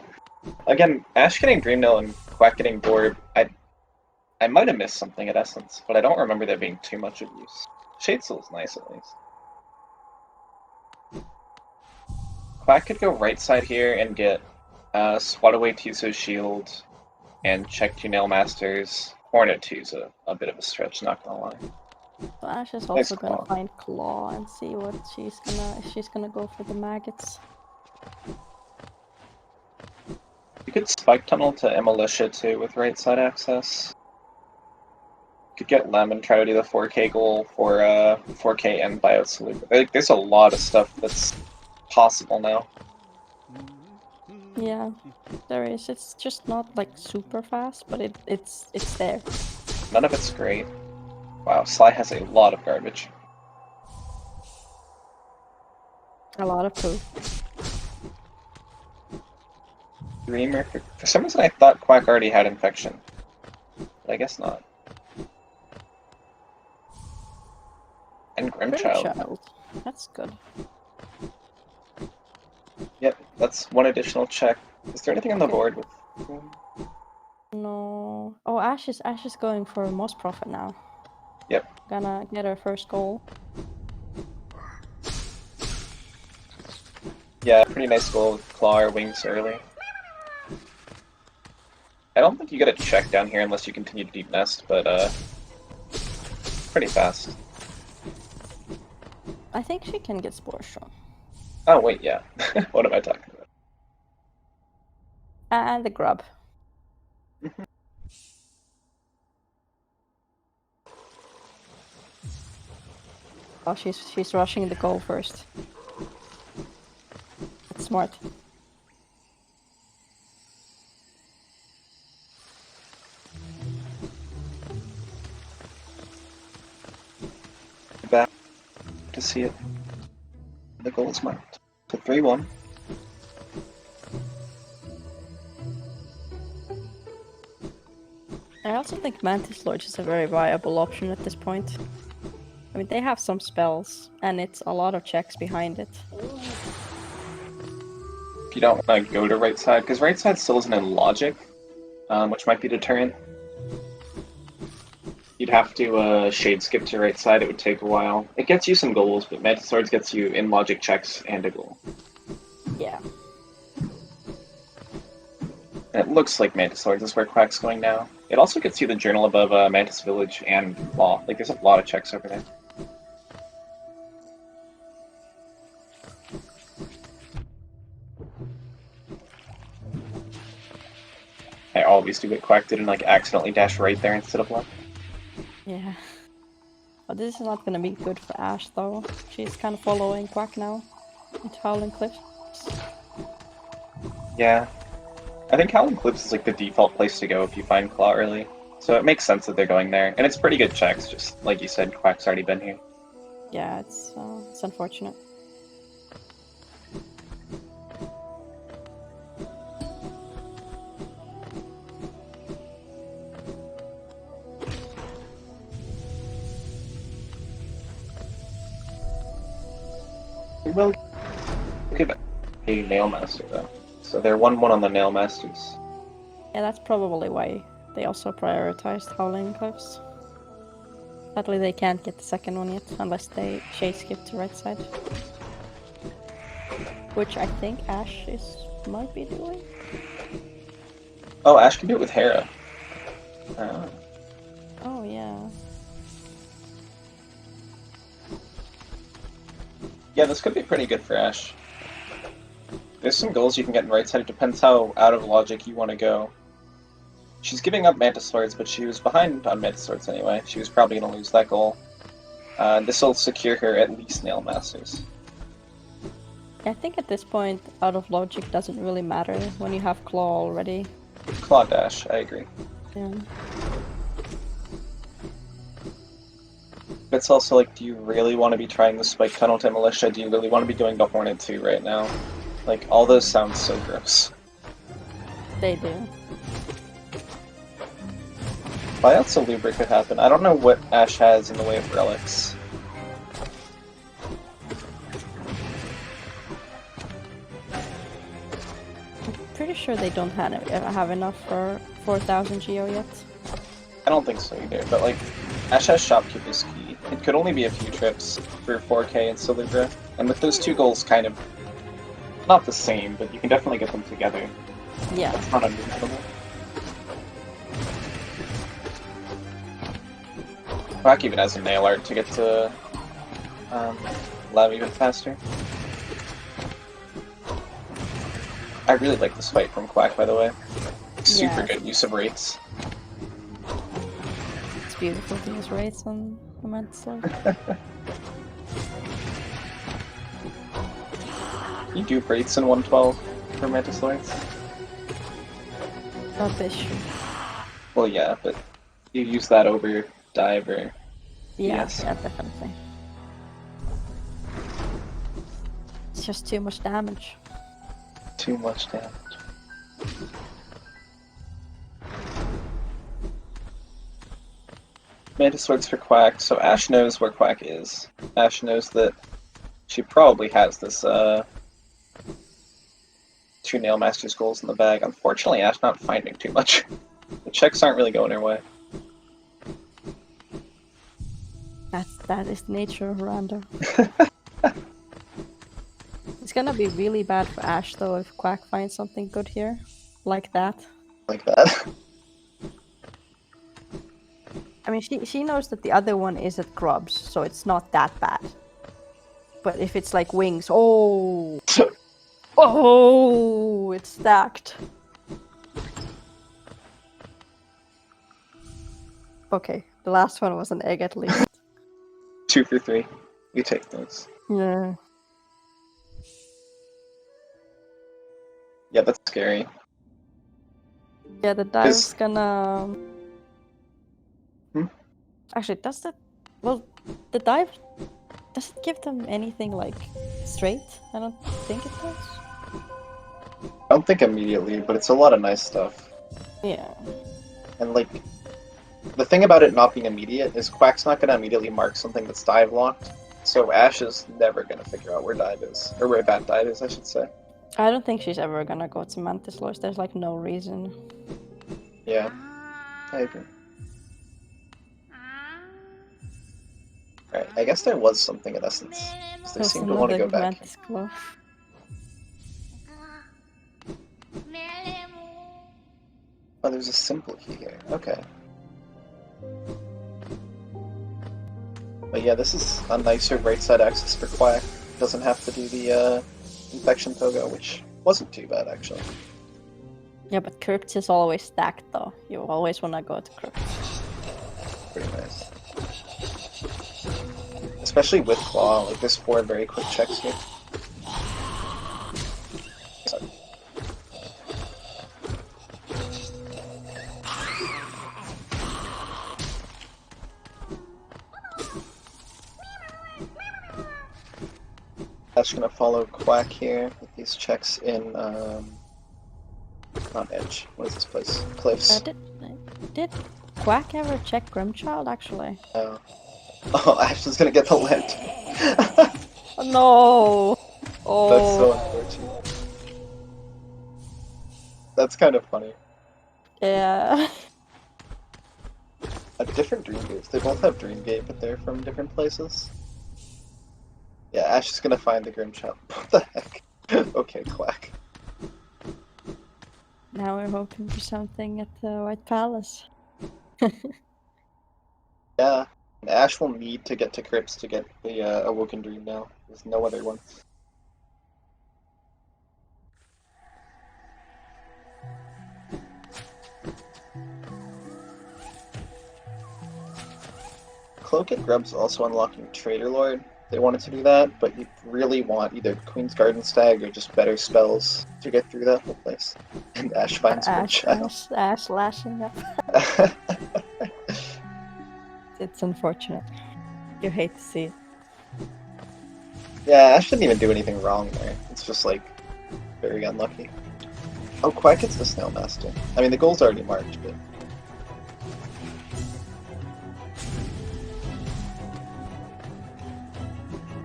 Again, Ash getting Dream Nail and Quack getting board, I might have missed something at Essence, but I don't remember there being too much of use. Shade Soul's nice at least. Quack could go right side here and get Swat away Tizo's shield and check 2 Nail Masters. Hornet 2's a bit of a stretch, not gonna lie. So Ash is Nice also gonna Claw. find Claw and see what she's gonna go for the maggots. You could Spike Tunnel to Emilitia too with right side access. You could get Lem and try to do the 4K goal for 4K and buyout salute. Like, there's a lot of stuff that's possible now. Yeah, there is. It's just not like super fast, but it's there. None of it's great. Wow, Sly has a lot of garbage. A lot of poo. Dreamer. For some reason I thought Quack already had infection. But I guess not. And Grimchild. That's good. Yep, that's one additional check. Is there anything on the board with No. Oh, Ash is going for Moss Prophet now. Yep. Gonna get her first goal. Yeah, pretty nice goal with Claw or Wings early. I don't think you get a check down here unless you continue to deep nest, but pretty fast. I think she can get Spore Strong. Oh wait, yeah. What am I talking about? And the grub. Oh, she's rushing the goal first. That's smart. Back to see it. The goal is marked. So 3-1. I also think Mantis Lodge is a very viable option at this point. I mean, they have some spells, and it's a lot of checks behind it. if you don't want to go to right side, because right side still isn't in logic, which might be deterrent. You'd have to shade skip to right side, it would take a while. It gets you some goals, but Mantis Swords gets you in logic checks and a goal. Yeah. And it looks like Mantis Swords is where Quack's going now. It also gets you the journal above Mantis Village and Law. Like, there's a lot of checks over there. I always do what Quack did and, like, accidentally dash right there instead of left. Yeah. But this is not gonna be good for Ash, though. She's kind of following Quack now into Howling Cliffs. Yeah. I think Howling Cliffs is, like, the default place to go if you find Claw early. So it makes sense that they're going there. And it's pretty good checks, just like you said, Quack's already been here. Yeah, it's unfortunate. Well, give a Nail Master, though. So they're 1-1 on the Nail Masters. Yeah, that's probably why they also prioritized Howling Cliffs. Sadly, they can't get the second one yet, unless they shade skip to right side. Which I think Ash might be doing. Oh, Ash can do it with Hera. Oh, yeah. Yeah, this could be pretty good for Ash. There's some goals you can get in right side. It depends how out of logic you want to go. She's giving up Mantis Swords, but she was behind on Mantis Swords anyway. She was probably going to lose that goal. This will secure her at least Nail Masters. I think at this point, out of logic doesn't really matter when you have Claw already. Claw Dash, I agree. Yeah. It's also like, do you really want to be trying the Spike Tunnel to Militia? Do you really want to be going to Hornet 2 right now? Like, all those sound so gross. They do. Buyout Salubra could happen. I don't know what Ash has in the way of relics. I'm pretty sure they don't have enough for 4,000 Geo yet. I don't think so either, but like, Ash has Shopkeeper's Key. It could only be a few trips for 4K and Salubra, and with those two goals kind of not the same, but you can definitely get them together. Yeah. It's not unreasonable. Quack even has a nail art to get to Lav even faster. I really like this fight from Quack, by the way. Super good use of rates. It's beautiful to use rates on Mantis Sword. You do rates in 112 for Mantis Swords? Not this true. Well, yeah, but you use that over your dive or... Yeah, Yes. yeah, definitely. It's just too much damage. Too much damage. Mantis Swords for Quack, so Ash knows where Quack is. Ash knows that she probably has this, 2 Nail Masters goals in the bag. Unfortunately, Ash not finding too much. The checks aren't really going her way. That is the nature of Rando. It's gonna be really bad for Ash though if Quack finds something good here. Like that. Like that. I mean, she knows that the other one is at Grubs, so it's not that bad. But if it's like Wings, oh! Oh! It's stacked. Okay, the last one was an egg at least. 2 for 3. You take those. Yeah. Yeah, that's scary. Yeah, the dive's gonna... Hmm? Actually, does that... Well, the dive... Does it give them anything, like, straight? I don't think it does. I don't think immediately, but it's a lot of nice stuff. Yeah. And like, the thing about it not being immediate is Quack's not going to immediately mark something that's dive locked, so Ash is never going to figure out where dive is, or where bad dive is, I should say. I don't think she's ever gonna go to Mantis Lords. There's like no reason. Yeah, I agree. Alright, I guess there was something in Essence. They There's seem to want to another go back. Mantis Claw. Oh, there's a simple key here. Okay. But yeah, this is a nicer right side access for Quack. Doesn't have to do the infection pogo, which wasn't too bad actually. Yeah, but Crypt is always stacked though. You always wanna go to Crypt. Pretty nice. Especially with Claw, like there's 4 very quick checks here. That's gonna follow Quack here with these checks in, not Edge. What is this place? Cliffs. Did Quack ever check Grimchild actually? No. Oh, Ashley's gonna get the lent. Oh, no! That's so Oh, unfortunate. That's kind of funny. yeah. A different Dream Gates. They both have Dream Gate, but they're from different places. Yeah, Ash is gonna find the Grimchild. What the heck? Okay, Quack. Now we're hoping for something at the White Palace. Yeah, and Ash will need to get to Crypts to get the Awoken Dream now. There's no other one. Cloak and Grub's also unlocking Trader Lord. They wanted to do that, but you really want either Queen's Garden Stag or just better spells to get through that whole place. And Ash finds Grimchild. Ash lashing up. It's unfortunate. You hate to see it. Yeah, Ash didn't even do anything wrong there. It's just like very unlucky. Oh, Quack gets the Snail Master. I mean, the goal's already marked, but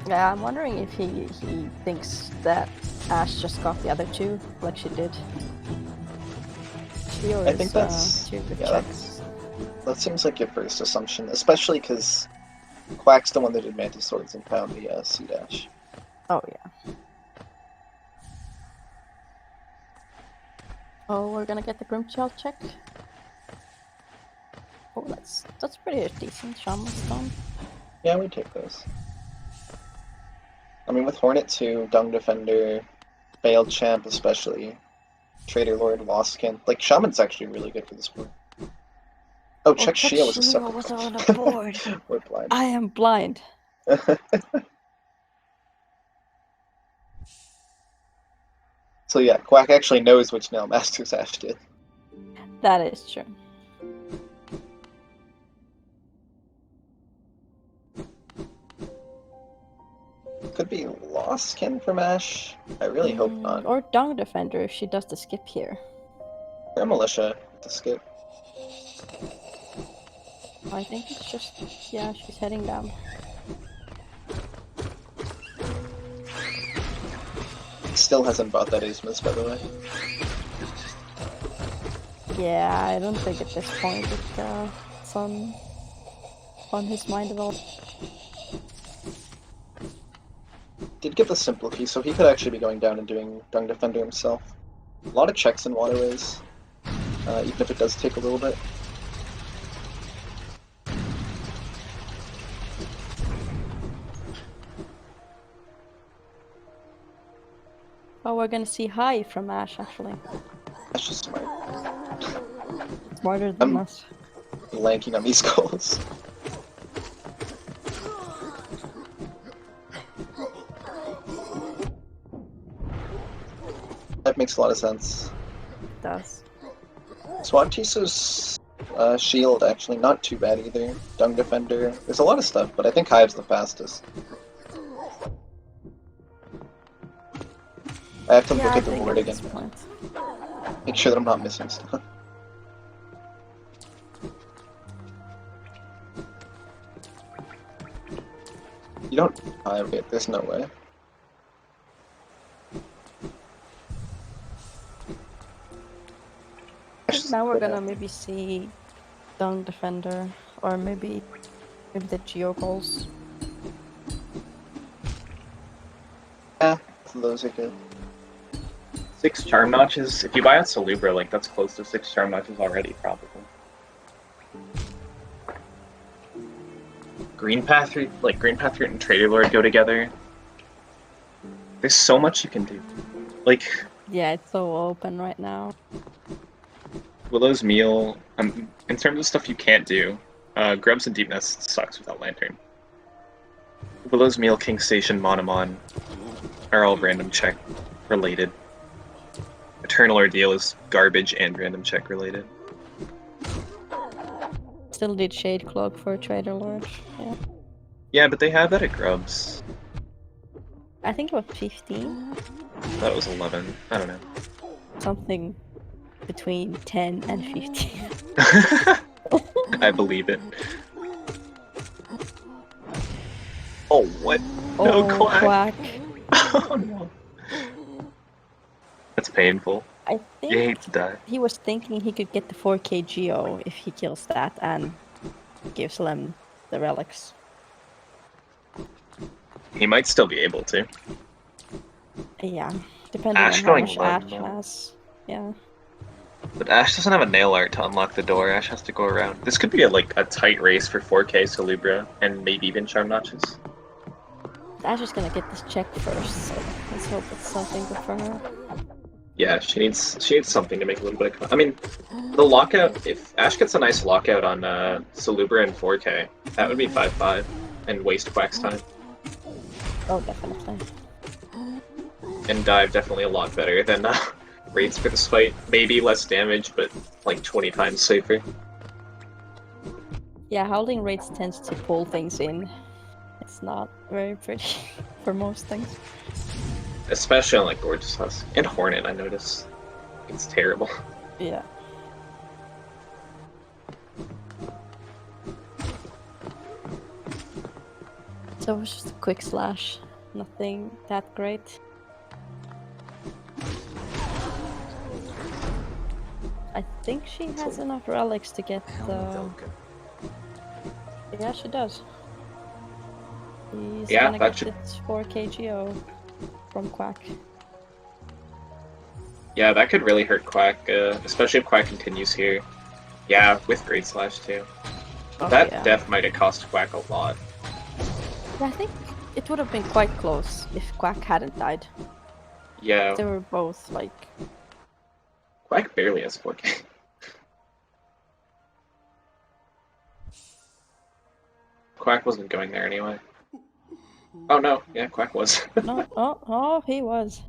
Yeah, I'm wondering if he thinks that Ash just got the other 2, like she did. She always, I think that's 2 good yeah, checks. that seems like your first assumption, especially because Quack's the one that did Mantis Swords and found the C dash. Oh yeah. Oh, we're gonna get the Grimchild check. Oh, that's pretty decent. Shaman Stone. Yeah, we take those. I mean, with Hornet 2, Dung Defender, Failed Champ especially, Trader Lord, Lostkin, like Shaman's actually really good for this board. Oh, check Shia was a separate. Was on the board. We're blind. I am blind. So yeah, Quack actually knows which Nail Masters Ash did. That is true. Could be Lostkin from Ash. I really hope not. Or Dung Defender if she does the skip here. Or Militia to skip. I think it's just, yeah, she's heading down. Still hasn't bought that Ismus, by the way. Yeah, I don't think at this point it's on his mind at all. Did get the simple key, so he could actually be going down and doing Dung Defender himself. A lot of checks in Waterways, even if it does take a little bit. Oh, we're gonna see high from Ash actually. That's just smart. Smarter than us. Lanking on these goals. That makes a lot of sense. It does. Swantiso's shield actually not too bad either. Dung Defender. There's a lot of stuff, but I think Hive's the fastest. I have to look at the board again. Make sure that I'm not missing stuff. You don't Hive it, there's no way. now we're gonna maybe see Dung Defender, or maybe the Geo goals. Yeah, those are good. 6 charm notches. If you buy out Salubra, like that's close to 6 charm notches already, probably. Green Path Root and Trader Lord go together. There's so much you can do. Like, yeah, it's so open right now. Willow's Meal. In terms of stuff you can't do, Grubs and Deep Nest sucks without Lantern. Willow's Meal, King Station, Monomon are all random check related. Eternal Ordeal is garbage and random check related. Still did Shade Cloak for Trader Lord. Yeah. Yeah, but they have that at Grubs. I think it was 15. That was 11. I don't know. Something between 10 and 15. I believe it. Oh, what? No, Quack. Oh, no. That's painful. I think You hate to die. he was thinking he could get the 4K Geo if he kills that and gives Lem the relics. He might still be able to. Yeah, depending Ash on how going much low, Ash though. has. Yeah. But Ash doesn't have a nail art to unlock the door. Ash has to go around. This could be a tight race for 4K Salubra and maybe even charm notches. Ash is gonna get this check first, so let's hope it's something good for her. Yeah, she needs something to make a little bit of... I mean, the lockout, if Ash gets a nice lockout on Salubra and 4K, that would be 5-5 and waste Quack's time. Oh, definitely. And dive definitely a lot better than rates for this fight. Maybe less damage, but like 20 times safer. Yeah, Howling Rates tends to pull things in. It's not very pretty for most things. Especially on like Gorgeous Husk. And Hornet, I notice. It's terrible. Yeah. So it was just a quick slash. Nothing that great. I think she has enough relics to get the... Yeah, she does. He's gonna get its 4K Geo from Quack. Yeah, that could really hurt Quack, especially if Quack continues here. Yeah, with Great Slash too. Oh, That yeah. death might have cost Quack a lot. Yeah, I think it would have been quite close if Quack hadn't died. Yeah. They were both like... Quack barely has 4K. Quack wasn't going there anyway. Oh no, yeah, Quack was. No, oh, he was.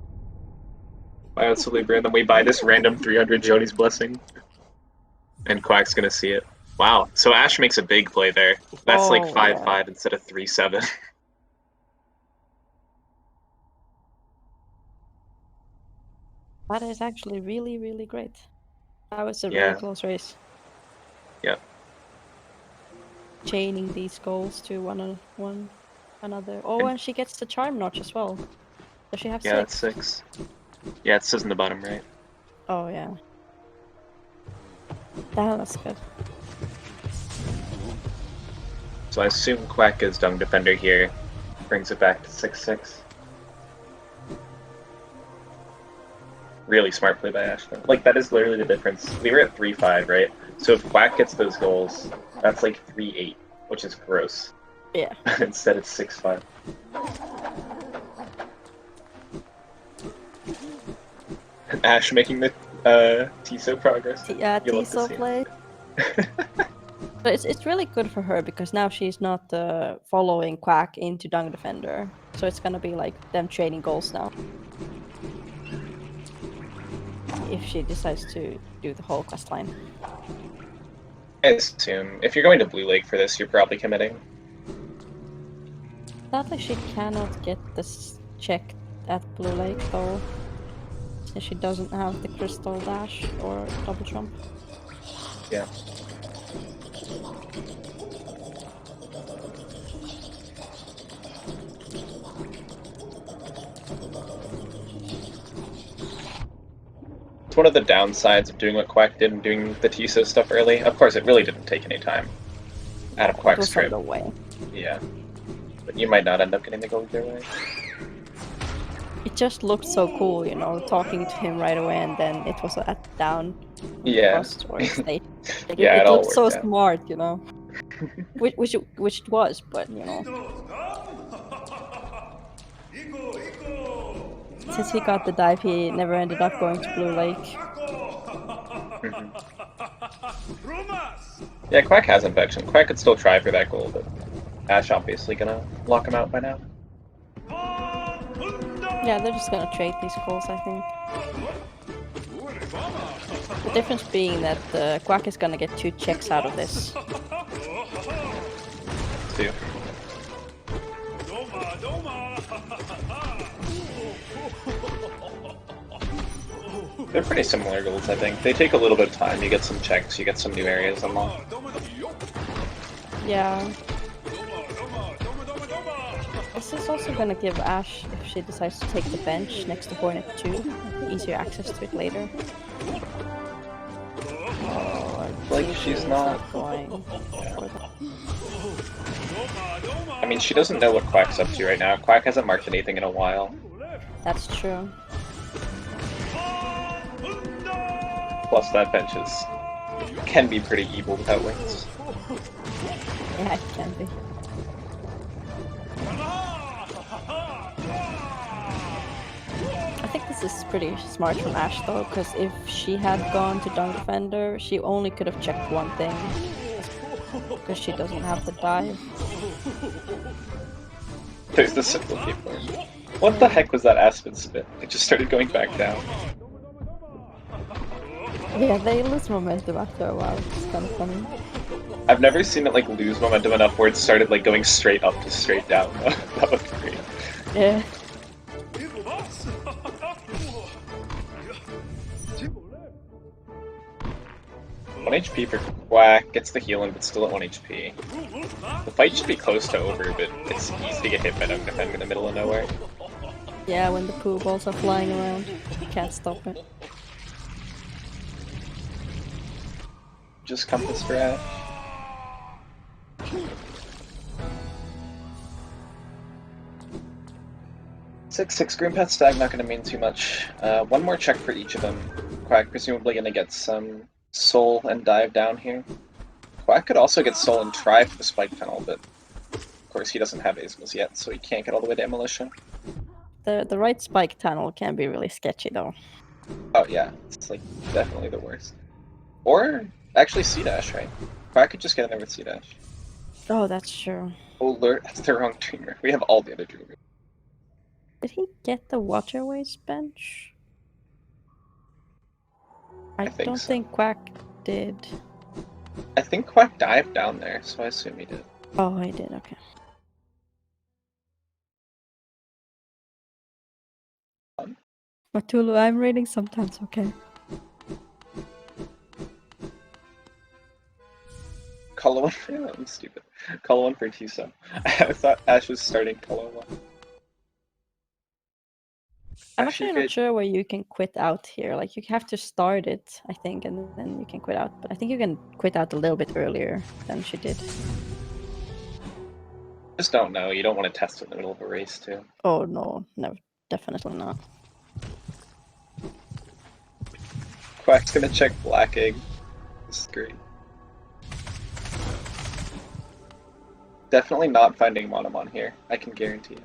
Buy out Salubra, and then we buy this random 300 Jody's Blessing. And Quack's gonna see it. Wow, so Ash makes a big play there. That's like 5-5 instead of 3-7. That is actually really, really great. That was a really close race. Yeah. Chaining these goals to one another. Oh, and she gets the charm notch as well. Does she have 6? Yeah, that's 6. Yeah, it says in the bottom right. Oh, yeah. That's good. So I assume Quack is Dung Defender here. Brings it back to 6-6. Really smart play by Ash, though. Like, that is literally the difference. We were at 3-5, right? So if Quack gets those goals, that's like 3-8, which is gross. Yeah. Instead it's 6-5. Ash making the TSO progress. Yeah, TSO play. But it's really good for her because now she's not following Quack into Dung Defender. So it's gonna be like them trading goals now. If she decides to do the whole quest line. I assume. If you're going to Blue Lake for this, you're probably committing. Sadly, she cannot get this checked at Blue Lake though. Since she doesn't have the Crystal Dash or Double Jump. Yeah. one of the downsides of doing what Quack did and doing the TISO stuff early. Of course, it really didn't take any time out of It Quack's was trip. on the way. Yeah. But you might not end up getting the gold either way. It just looked so cool, you know, talking to him right away, and then it was at down Yeah. cost or state. Like, Yeah, it it all looked so worked out. smart, you know. which it was, but you know. Since he got the dive, he never ended up going to Blue Lake. Yeah, Quack has infection. Quack could still try for that goal, but Ash obviously gonna lock him out by now. Yeah, they're just gonna trade these goals, I think. The difference being that Quack is gonna get 2 checks out of this. Too. They're pretty similar goals, I think. They take a little bit of time. You get some checks, you get some new areas unlocked. Yeah. This is also gonna give Ash, if she decides to take the bench next to Hornet 2, easier access to it later. Oh, Like, she's not going for that. I mean, she doesn't know what Quack's up to right now. Quack hasn't marked anything in a while. That's true. Plus, that bench can be pretty evil without wings. Yeah, it can be. I think this is pretty smart from Ash though, because if she had gone to Dung Defender, she only could have checked one thing. Because she doesn't have the dive. There's the simple keyboard. What the heck was that Aspen spit? It just started going back down. Yeah, they lose momentum after a while, which is kind of funny. I've never seen it like lose momentum enough where it started like going straight up to straight down. That was great. Yeah. 1 HP for Quack, gets the healing but still at 1 HP. The fight should be close to over, but it's easy to get hit by Dung Defender in the middle of nowhere. Yeah, when the poo balls are flying around, you can't stop it. Just compass for Ash. Six Green Path Stag, not going to mean too much. One more check for each of them. Quack presumably going to get some Soul and dive down here. Quack could also get Soul and try for the Spike Tunnel, but of course he doesn't have Asmus yet, so he can't get all the way to Militia. The right Spike Tunnel can be really sketchy though. Oh yeah, it's like definitely the worst. Or actually C-Dash, right? Quack could just get in there with C-Dash. Oh, that's true. Oh, that's the wrong Dreamer. We have all the other Dreamers. Did he get the Waterways bench? I don't so. think Quack did. I think Quack dived down there, so I assume he did. Oh, he did, okay. Matulu, I'm reading sometimes, okay. Color 1 for... I'm stupid. Color 1 for TISO. I thought Ash was starting color 1. I'm actually not sure where you can quit out here. Like, you have to start it, I think, and then you can quit out. But I think you can quit out a little bit earlier than she did. Just don't know. You don't want to test it in the middle of a race, too. Oh, no. No, definitely not. Quack's gonna check Black Egg. This is great. Definitely not finding Monomon here. I can guarantee it.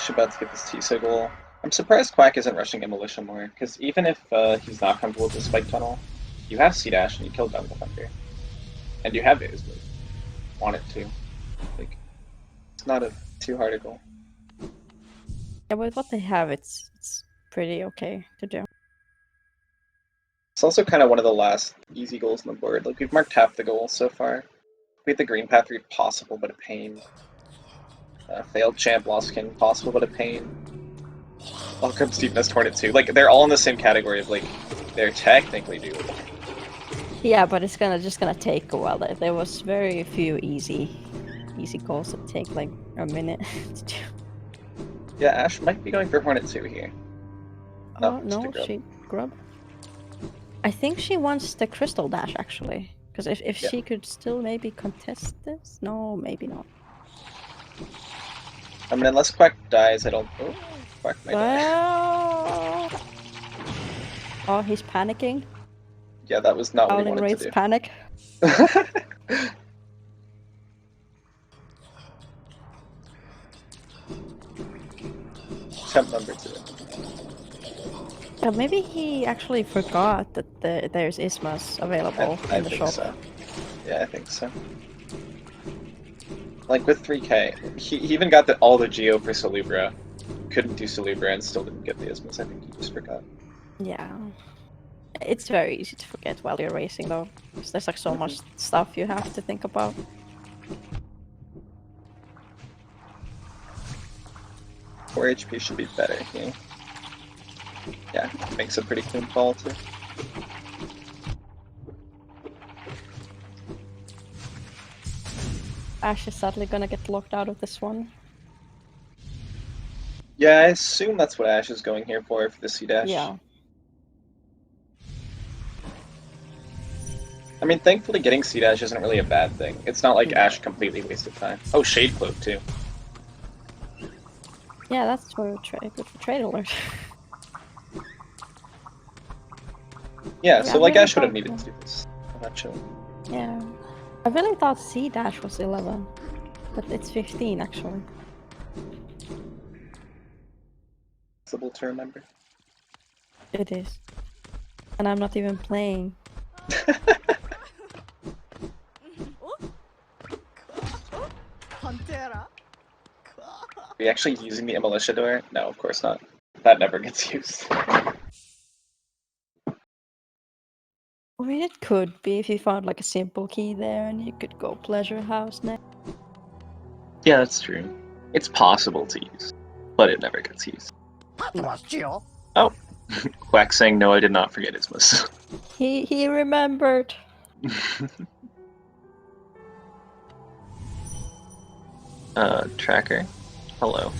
About to get this TISO goal. I'm surprised Quack isn't rushing a Militia more, because even if he's not comfortable with the Spike Tunnel, you have C-Dash and you kill Dung Defender. And you have Asmus. Want it to. Like, it's not a too hard a goal. Yeah, with what they have, it's pretty okay to do. It's also kind of one of the last easy goals on the board. Like, we've marked half the goals so far. We had the Green Path 3 possible, but a pain. Failed Champ, Lost Kin, possible but a pain. Welcome Steepness Hornet 2. Like, they're all in the same category of, like, they're technically doable. Yeah, but it's just gonna take a while. There was very few easy goals that take like a minute to do. Yeah, Ash might be going for Hornet 2 here. Oh just a no, grub. she grub. I think she wants the crystal dash actually, because if Yeah. she could still maybe contest this, no, maybe not. I mean, unless Quack dies, I don't. Oh, Quack might die. Oh, he's panicking. Yeah, that was not what he Howling wanted Wraith's to do. panic. Champ number 2. Maybe he actually forgot that there's Ismas available I in the think shop. so. Yeah, I think so. Like with 3K, he even got all the Geo for Salubra. Couldn't do Salubra and still didn't get the Ismas. I think he just forgot. Yeah. It's very easy to forget while you're racing though, because there's like so much stuff you have to think about. 4 HP should be better here. Yeah, makes a pretty clean fall too. Ash is sadly gonna get locked out of this one. Yeah, I assume that's what Ash is going here for the C-Dash. Yeah. I mean, thankfully getting C-Dash isn't really a bad thing. It's not like Ash completely wasted time. Oh, Shade Cloak too. Yeah, that's for good for trade alert. Yeah, so like really Ash would have needed to do this eventually. Yeah. I really thought C-Dash was 11, but it's 15 actually. Possible to remember. It is. And I'm not even playing. Are you actually using the Militia door? No, of course not. That never gets used. I mean, it could be if you found like a simple key there and you could go Pleasure House next. Yeah, that's true. It's possible to use, but it never gets used. Oh, Quack saying no, I did not forget Ismas. He remembered. Tracker. Hello.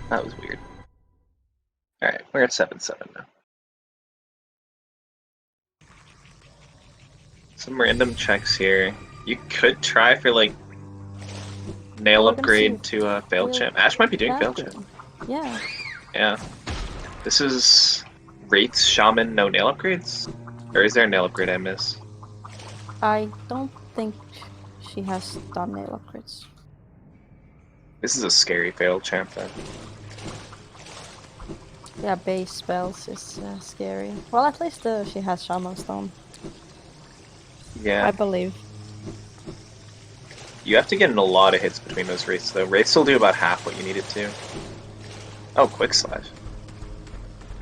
That was weird. Alright, we're at 7-7 now. Some random checks here. You could try for like nail upgrade to Failed Champ. Ash might be doing Failed Champ. Yeah. Yeah. This is Wraith's Shaman, no nail upgrades? Or is there a nail upgrade I miss? I don't think she has done nail upgrades. This is a scary Failed Champ then. Yeah, base spells is scary. Well, at least she has Shaman Stone. Yeah. I believe. You have to get in a lot of hits between those Wraiths though. Wraiths will do about half what you need it to. Oh, Quick Slash.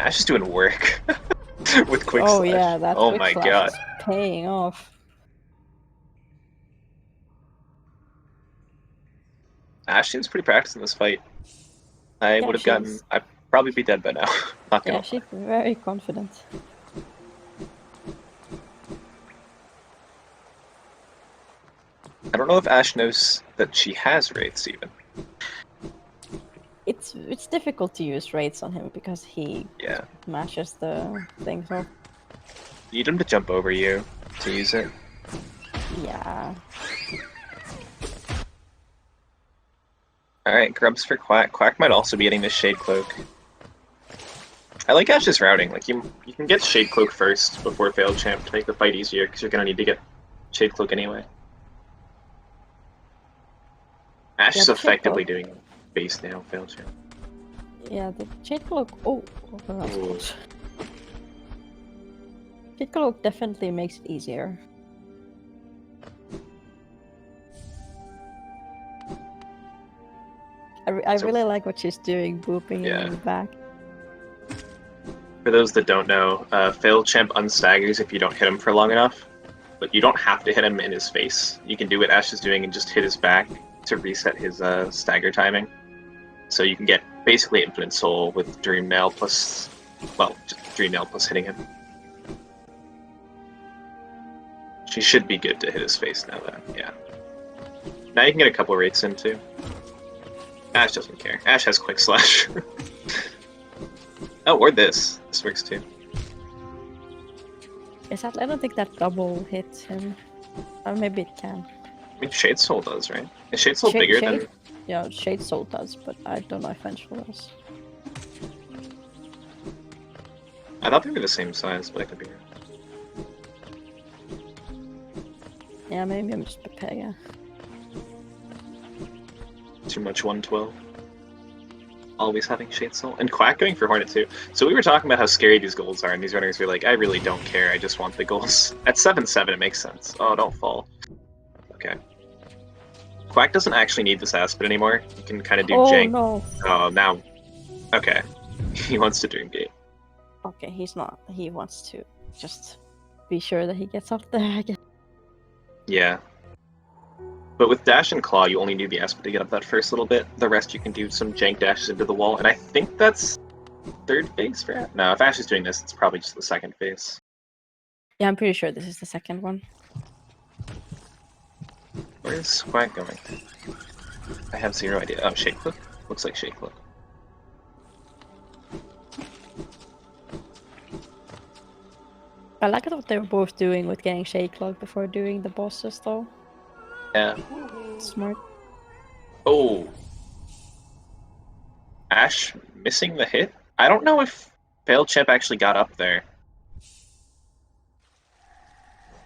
Ash is doing work with Quick Slash. Oh yeah, that oh Quick my Slash god. is paying off. Ash seems pretty practiced in this fight. I would have gotten... I'd probably be dead by now. Not gonna lie. She's very confident. I don't know if Ash knows that she has Wraiths even. It's difficult to use Wraiths on him because he mashes the things off. You need him to jump over you to use it. Yeah. Alright, grubs for Quack. Quack might also be getting this Shade Cloak. I like Ash's routing. Like you can get Shade Cloak first before Failed Champ to make the fight easier, because you're gonna need to get Shade Cloak anyway. Ash is effectively doing base now, Failed Champ. Yeah, the Shade Cloak. Oh, that's close. Shade Cloak definitely makes it easier. I really like what she's doing, booping in the back. For those that don't know, Failed Champ unstaggers if you don't hit him for long enough, but you don't have to hit him in his face. You can do what Ash is doing and just hit his back to reset his stagger timing. So you can get basically Infinite Soul with Dream Nail plus... well, Dream Nail plus hitting him. She should be good to hit his face now, though. Yeah. Now you can get a couple rates in, too. Ash doesn't care. Ash has Quick Slash. Oh, or this. This works, too. Is that? I don't think that double hits him. Or maybe it can. I mean, Shade Soul does, right? Is Shade Soul bigger than... Yeah, Shade Soul does, but I don't know if Vengeful does. I thought they were the same size, but I could be wrong. Yeah, maybe I'm just prepared, yeah. Too much 112. Always having Shade Soul. And Quack going for Hornet too. So we were talking about how scary these golds are, and these runners were like, I really don't care, I just want the goals. At 7-7 it makes sense. Oh, don't fall. Okay. Quack doesn't actually need this Aspid anymore. He can kind of do jank. No. Oh, now... Okay. He wants to Dream Gate. Okay, he's not. He wants to just be sure that he gets up there, I guess. Yeah. But with Dash and Claw, you only need the Aspid to get up that first little bit. The rest you can do some jank dashes into the wall, and I think that's third phase for Ash. No, if Ash is doing this, it's probably just the second phase. Yeah, I'm pretty sure this is the second one. Where's Quack going? I have zero idea. Oh, Shake Flip? Looks like Shake Flip. I like what they were both doing with getting Shake Log before doing the bosses, though. Yeah. Smart. Oh. Ash missing the hit? I don't know if Failed Champ actually got up there.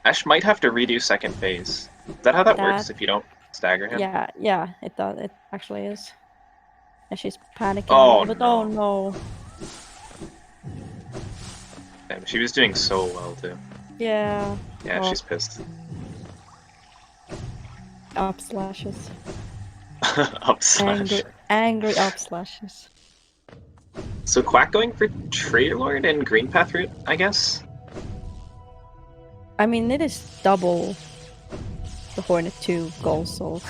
Ash might have to redo second phase. Is that how that works if you don't stagger him? Yeah, it does. It actually is. And she's panicking. Oh, but no. oh no. Damn, she was doing so well too. Yeah. Yeah, well, she's pissed. Up slashes. Up slash. Angry up slashes. So Quack going for Trader Lord and Green Path route, I guess? I mean, it is double the Hornet 2 goal, so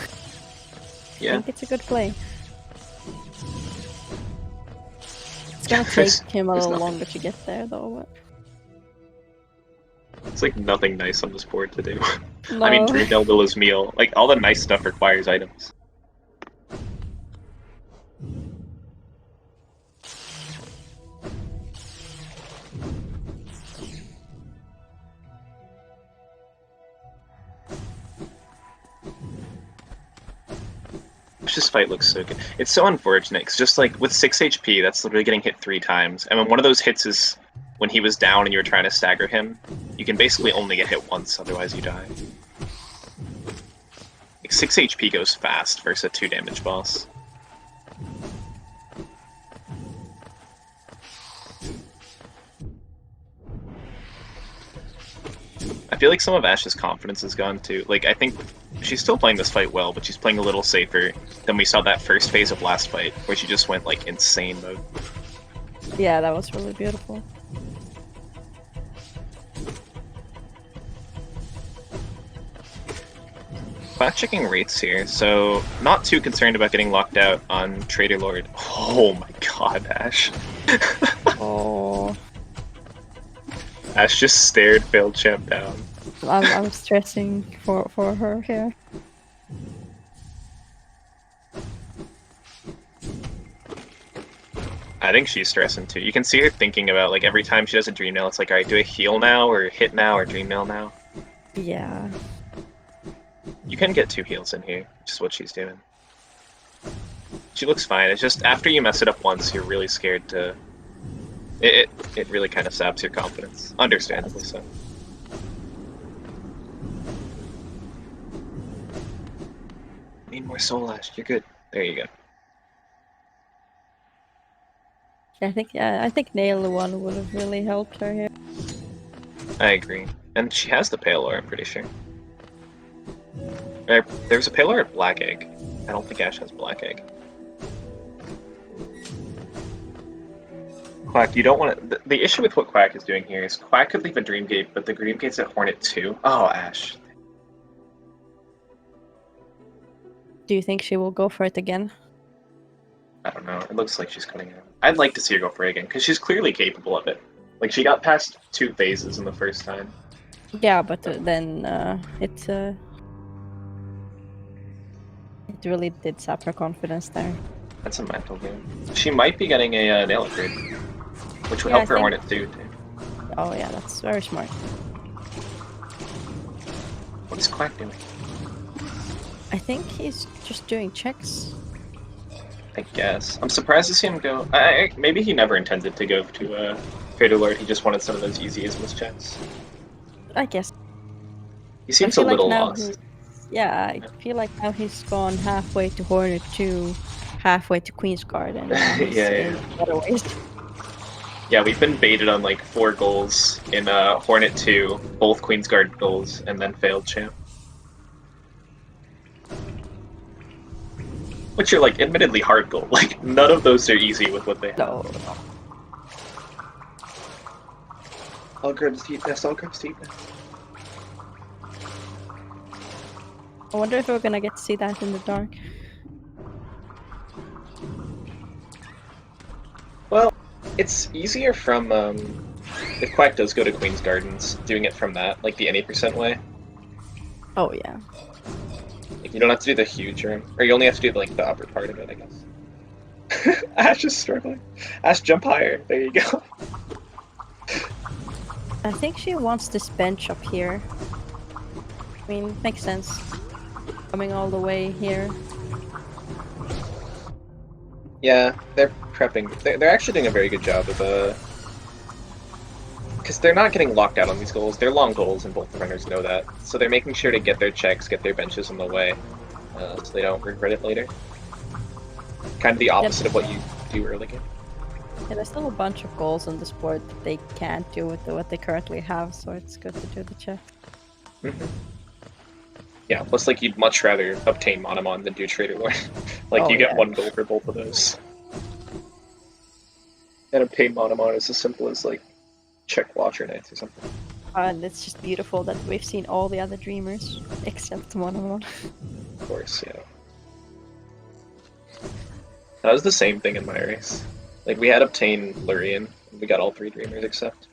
Yeah. I think it's a good play. It's gonna take him a little longer to get there, though. It's like nothing nice on this board to do. No. I mean, Dream Elbow is meal. Like, all the nice stuff requires items. This fight looks so good. It's so unfortunate, because just like with 6 HP, that's literally getting hit 3 times. And when one of those hits is when he was down and you were trying to stagger him, you can basically only get hit once, otherwise you die. Like 6 HP goes fast versus a 2 damage boss. I feel like some of Ash's confidence is gone too. Like, I think she's still playing this fight well, but she's playing a little safer than we saw that first phase of last fight, where she just went, like, insane mode. Yeah, that was really beautiful. Quack checking rates here, so not too concerned about getting locked out on Trader Lord. Oh my god, Ash. Oh. Ash just stared Failed Champ down. I'm stressing for her here. I think she's stressing too. You can see her thinking about, like, every time she does a Dream Nail, it's like, alright, do I heal now, or hit now, or Dream Nail now? Yeah. You can get 2 heals in here, which is what she's doing. She looks fine. It's just after you mess it up once, you're really scared to... It really kind of saps your confidence. Understandably so. Need more Soul Ash. You're good. There you go. I think Nail one would have really helped her here. I agree. And she has the Pale Ore, I'm pretty sure. There's a Pale Ore at Black Egg. I don't think Ash has Black Egg. Quack, you don't want to... The issue with what Quack is doing here is Quack could leave a Dream Gate, but the Dream Gate's at Hornet 2. Oh, Ash. Do you think she will go for it again? I don't know. It looks like she's cutting out. I'd like to see her go for it again, because she's clearly capable of it. Like, she got past 2 phases in the first time. Yeah, but then it really did sap her confidence there. That's a mental game. She might be getting a nail upgrade, which would Yeah, help I her think- Hornet too. Oh yeah, that's very smart. What is Quack doing? I think he's just doing checks. I guess. I'm surprised to see him go. Maybe he never intended to go to Fatal Lord. He just wanted some of those easy Ismus checks. I guess. He I seems a feel like little now lost. I feel like now he's gone halfway to Hornet 2, halfway to Queen's Guard, and now he's Yeah, in yeah. other ways. Yeah, we've been baited on like 4 goals in Hornet 2, both Queen's Guard goals, and then failed champ. Which are like admittedly hard goal. Like none of those are easy with what they have. No. All grabs deepness, all grabs deepness. I wonder if we're gonna get to see that in the dark. Well, it's easier from if Quack does go to Queen's Gardens, doing it from that, like the any % way. Oh yeah. Like you don't have to do the huge room, or you only have to do like the upper part of it, I guess. Ash is struggling. Ash, jump higher. There you go. I think she wants this bench up here. I mean, makes sense. Coming all the way here. Yeah, they're prepping. They're actually doing a very good job of because they're not getting locked out on these goals. They're long goals, and both the runners know that. So they're making sure to get their checks, get their benches in the way, so they don't regret it later. Kind of the opposite of what you do early game. Yeah, there's still a bunch of goals on this board that they can't do with what they currently have, so it's good to do the check. Mm-hmm. Yeah, plus like you'd much rather obtain Monomon than do Trader Lord. Like you get 1 goal for both of those. And obtain Monomon is as simple as like check Watcher Knights or something. And it's just beautiful that we've seen all the other Dreamers except one of them. Of course, yeah. That was the same thing in my race. Like we had obtained Lurian, and we got all 3 Dreamers except.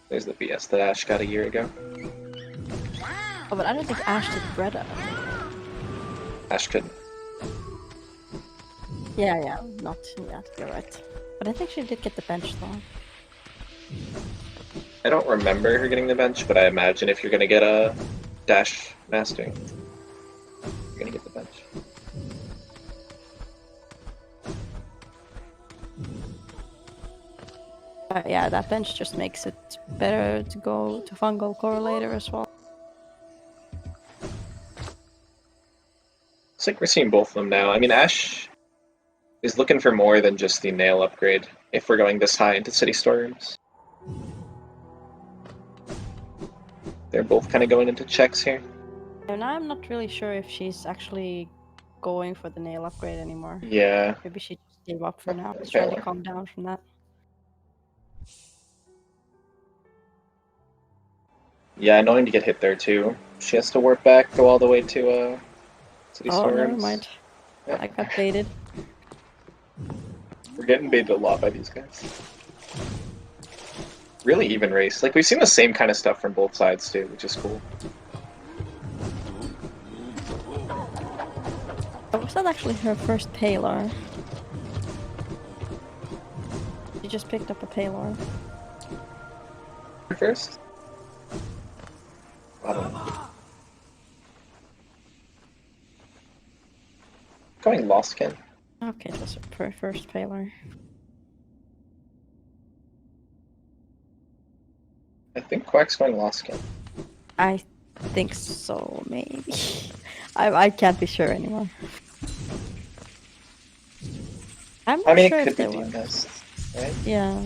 There's the BS that Ash got a year ago. Oh, but I don't think Ash did Breda. Ash couldn't. Yeah, not yet, you're right. But I think she did get the bench though. I don't remember her getting the bench, but I imagine if you're gonna get a dash mastering, you're gonna get the bench. Yeah, that bench just makes it better to go to Fungal Correlator as well. It's like we're seeing both of them now. I mean, Ash is looking for more than just the nail upgrade if we're going this high into city storerooms. They're both kind of going into checks here. And I'm not really sure if she's actually going for the nail upgrade anymore. Yeah. Maybe she just gave up for now. Okay. Trying to calm down from that. Yeah, annoying to get hit there too. She has to warp back, go all the way to city storerooms. Never mind. Yeah. I got baited. We're getting baited a lot by these guys. Really even race. Like, we've seen the same kind of stuff from both sides, too, which is cool. Oh, was that actually her first Palar? She just picked up a Palar. First? I don't know. Going Lost Ken. Okay, it was her first Palar. I think Quack's going Lost Ken. I think so, maybe. I can't be sure anymore. I'm not I mean, sure it if could be they Deep were. Nest, right? Yeah.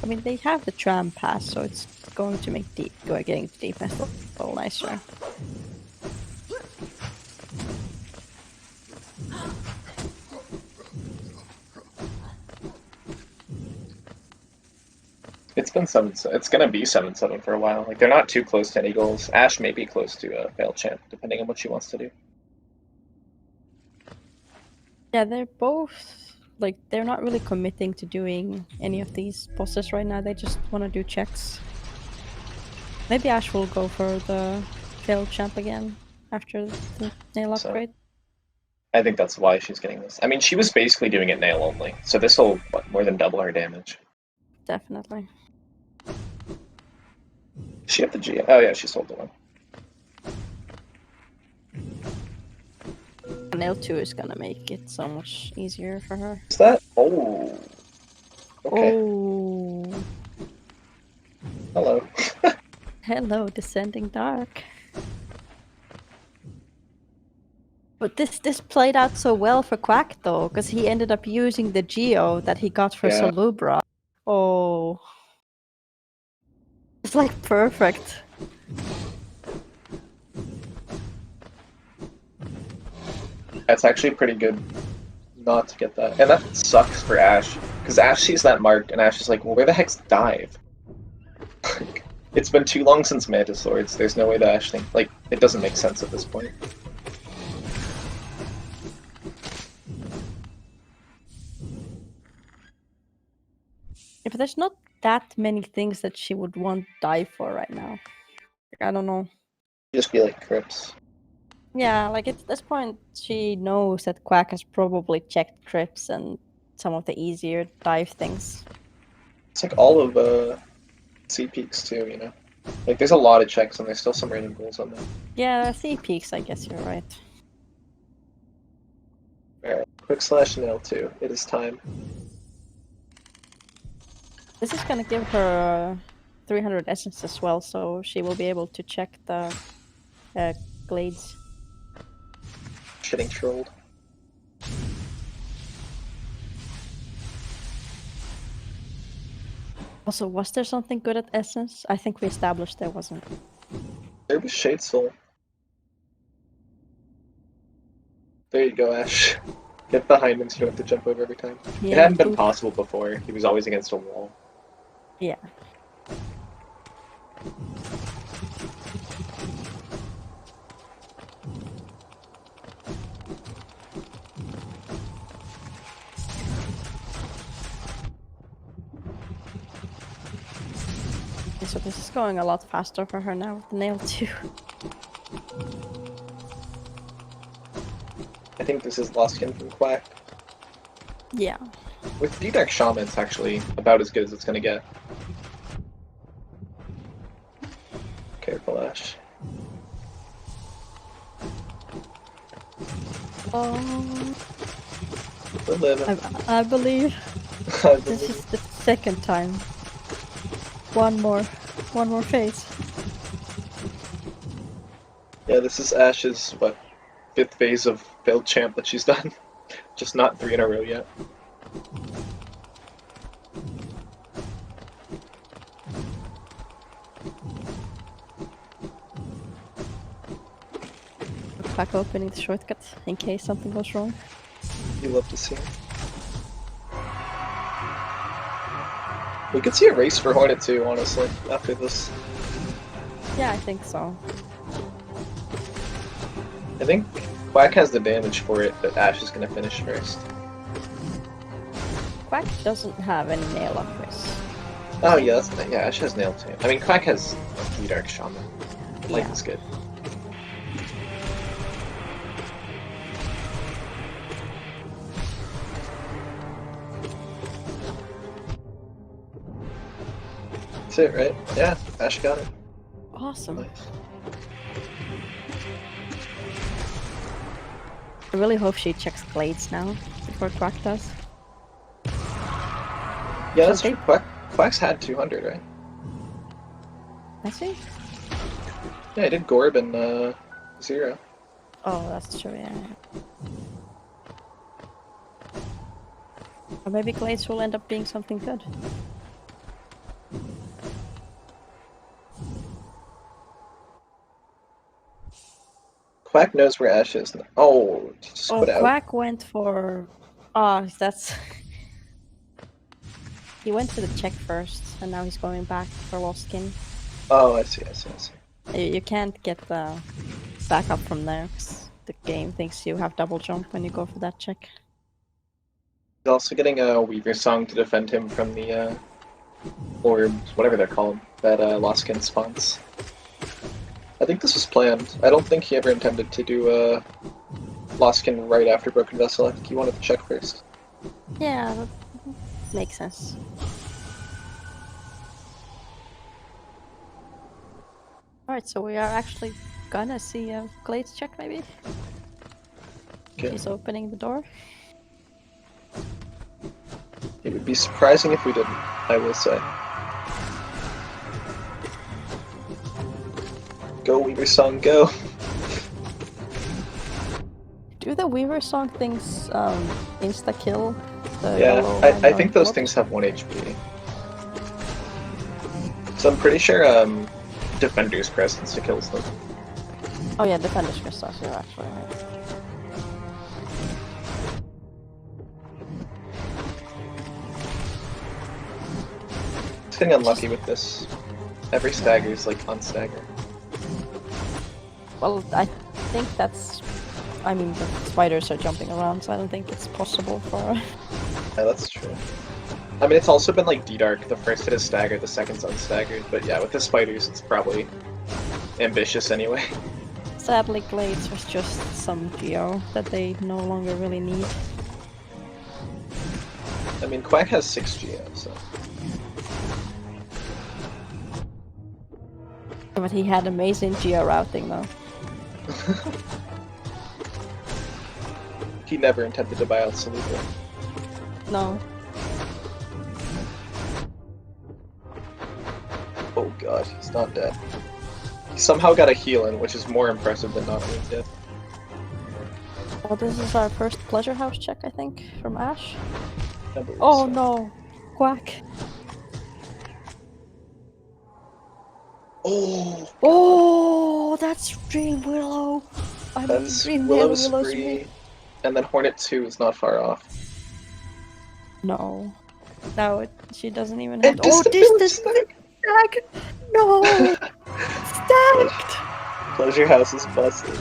I mean, they have the tram pass, so it's going to make getting to Deep Nest a little nicer. It's been 7. It's gonna be 7-7 for a while. Like they're not too close to any goals. Ash may be close to a failed champ, depending on what she wants to do. Yeah, they're both like they're not really committing to doing any of these bosses right now. They just want to do checks. Maybe Ash will go for the failed champ again after the nail So- upgrade. I think that's why she's getting this. I mean, she was basically doing it nail only, so this will more than double her damage. Definitely. Does she have the G? Oh yeah, she sold the one. Nail 2 is gonna make it so much easier for her. Is that? Oh. Okay. Oh, Hello. hello, Descending Dark. But this played out so well for Quack though, because he ended up using the Geo that he got for Yeah. Solubra. Oh, it's like perfect. That's actually pretty good not to get that. And that sucks for Ash. Because Ash sees that mark, and Ash is like, well, where the heck's Dive? It's been too long since Mantis Swords. There's no way that Ash thinks... Like, it doesn't make sense at this point. Yeah, but there's not that many things that she would want Dive for right now. Like, I don't know. Just be like Crips. Yeah, like at this point, she knows that Quack has probably checked Crypts and some of the easier dive things. It's like all of Sea Peaks too, you know? Like, there's a lot of checks, and there's still some random goals on them. Yeah, Sea Peaks, I guess you're right. Alright, quick slash nail 2. It is time. This is gonna give her 300 essence as well, so she will be able to check the glades. Shitting trolled. Also, was there something good at essence? I think we established there wasn't. There was Shade Soul. There you go, Ash. Get behind him so you don't have to jump over every time. Yeah, It hadn't been boop. possible before. He was always against a wall. Yeah. So this is going a lot faster for her now with the nail too. I think this is Lost Skin from Quack. Yeah. With D-Deck Shaman, it's actually about as good as it's gonna get. Careful, Ash. Oh, We're living. I believe I this believe. is the second time. One more phase. Yeah, this is Ash's, what, 5th phase of failed champ that she's done. Just not 3 in a row yet. Back opening the shortcut in case something goes wrong. You love to see it. We could see a race for Hornet too, honestly, after this. Yeah, I think so. I think Quack has the damage for it, but Ash is gonna finish first. Quack doesn't have any nail upgrades. Oh yeah, yeah, Ash has nail too. I mean, Quack has Dark Shaman. Life Yeah. is good. That's it, right? Yeah, Ash got it. Awesome. Nice. I really hope she checks glades now before Quack does. Yeah, that's So true. Quack's had 200, right? Has he? Yeah, he did Gorb and 0. Oh, that's true, yeah. Or maybe glades will end up being something good. Quack knows where Ash is. Oh, he just Oh, quit out. Quack went for... Oh, that's... He went for the check first, and now he's going back for Lost Skin. Oh, I see. You can't get the back up from there, 'cause the game thinks you have double jump when you go for that check. He's also getting a Weaver Song to defend him from the orbs, whatever they're called, that Loskin spawns. I think this was planned. I don't think he ever intended to do Loskin right after Broken Vessel. I think he wanted to check first. Yeah, that makes sense. Alright, so we are actually gonna see a Glades check, maybe? Okay. He's opening the door. It would be surprising if we didn't, I will say. Go, Weaver Song, go! Do the Weaver Song things insta-kill the Yeah, yellow I think those orbs? things have 1 HP. So I'm pretty sure Defender's Crest insta-kills them. Oh yeah, Defender's Crystals, you're actually right. Getting unlucky with this. Every stagger is like on stagger. Well, I think that's... I mean, the spiders are jumping around, so I don't think it's possible for... Yeah, that's true. I mean, it's also been like D-Dark. The first hit is staggered, the second's unstaggered. But yeah, with the spiders, it's probably ambitious anyway. Sadly, Glades was just some Geo that they no longer really need. I mean, Quack has 6 Geo, so... But he had amazing Geo routing, though. He never intended to buy out Salute. No. Oh god, he's not dead. He somehow got a heal in, which is more impressive than not being dead. Well, this is our first Pleasure House check, I think, from Ash. I believe Oh so. no! Quack! Oh! Oh, that's Dream Willow! I That's mean, Dream Willow's Willow's free, and then Hornet 2 is not far off. No. No, she doesn't even And have... Oh, Distant distance Village stag! No! Stacked! Pleasure House is busted.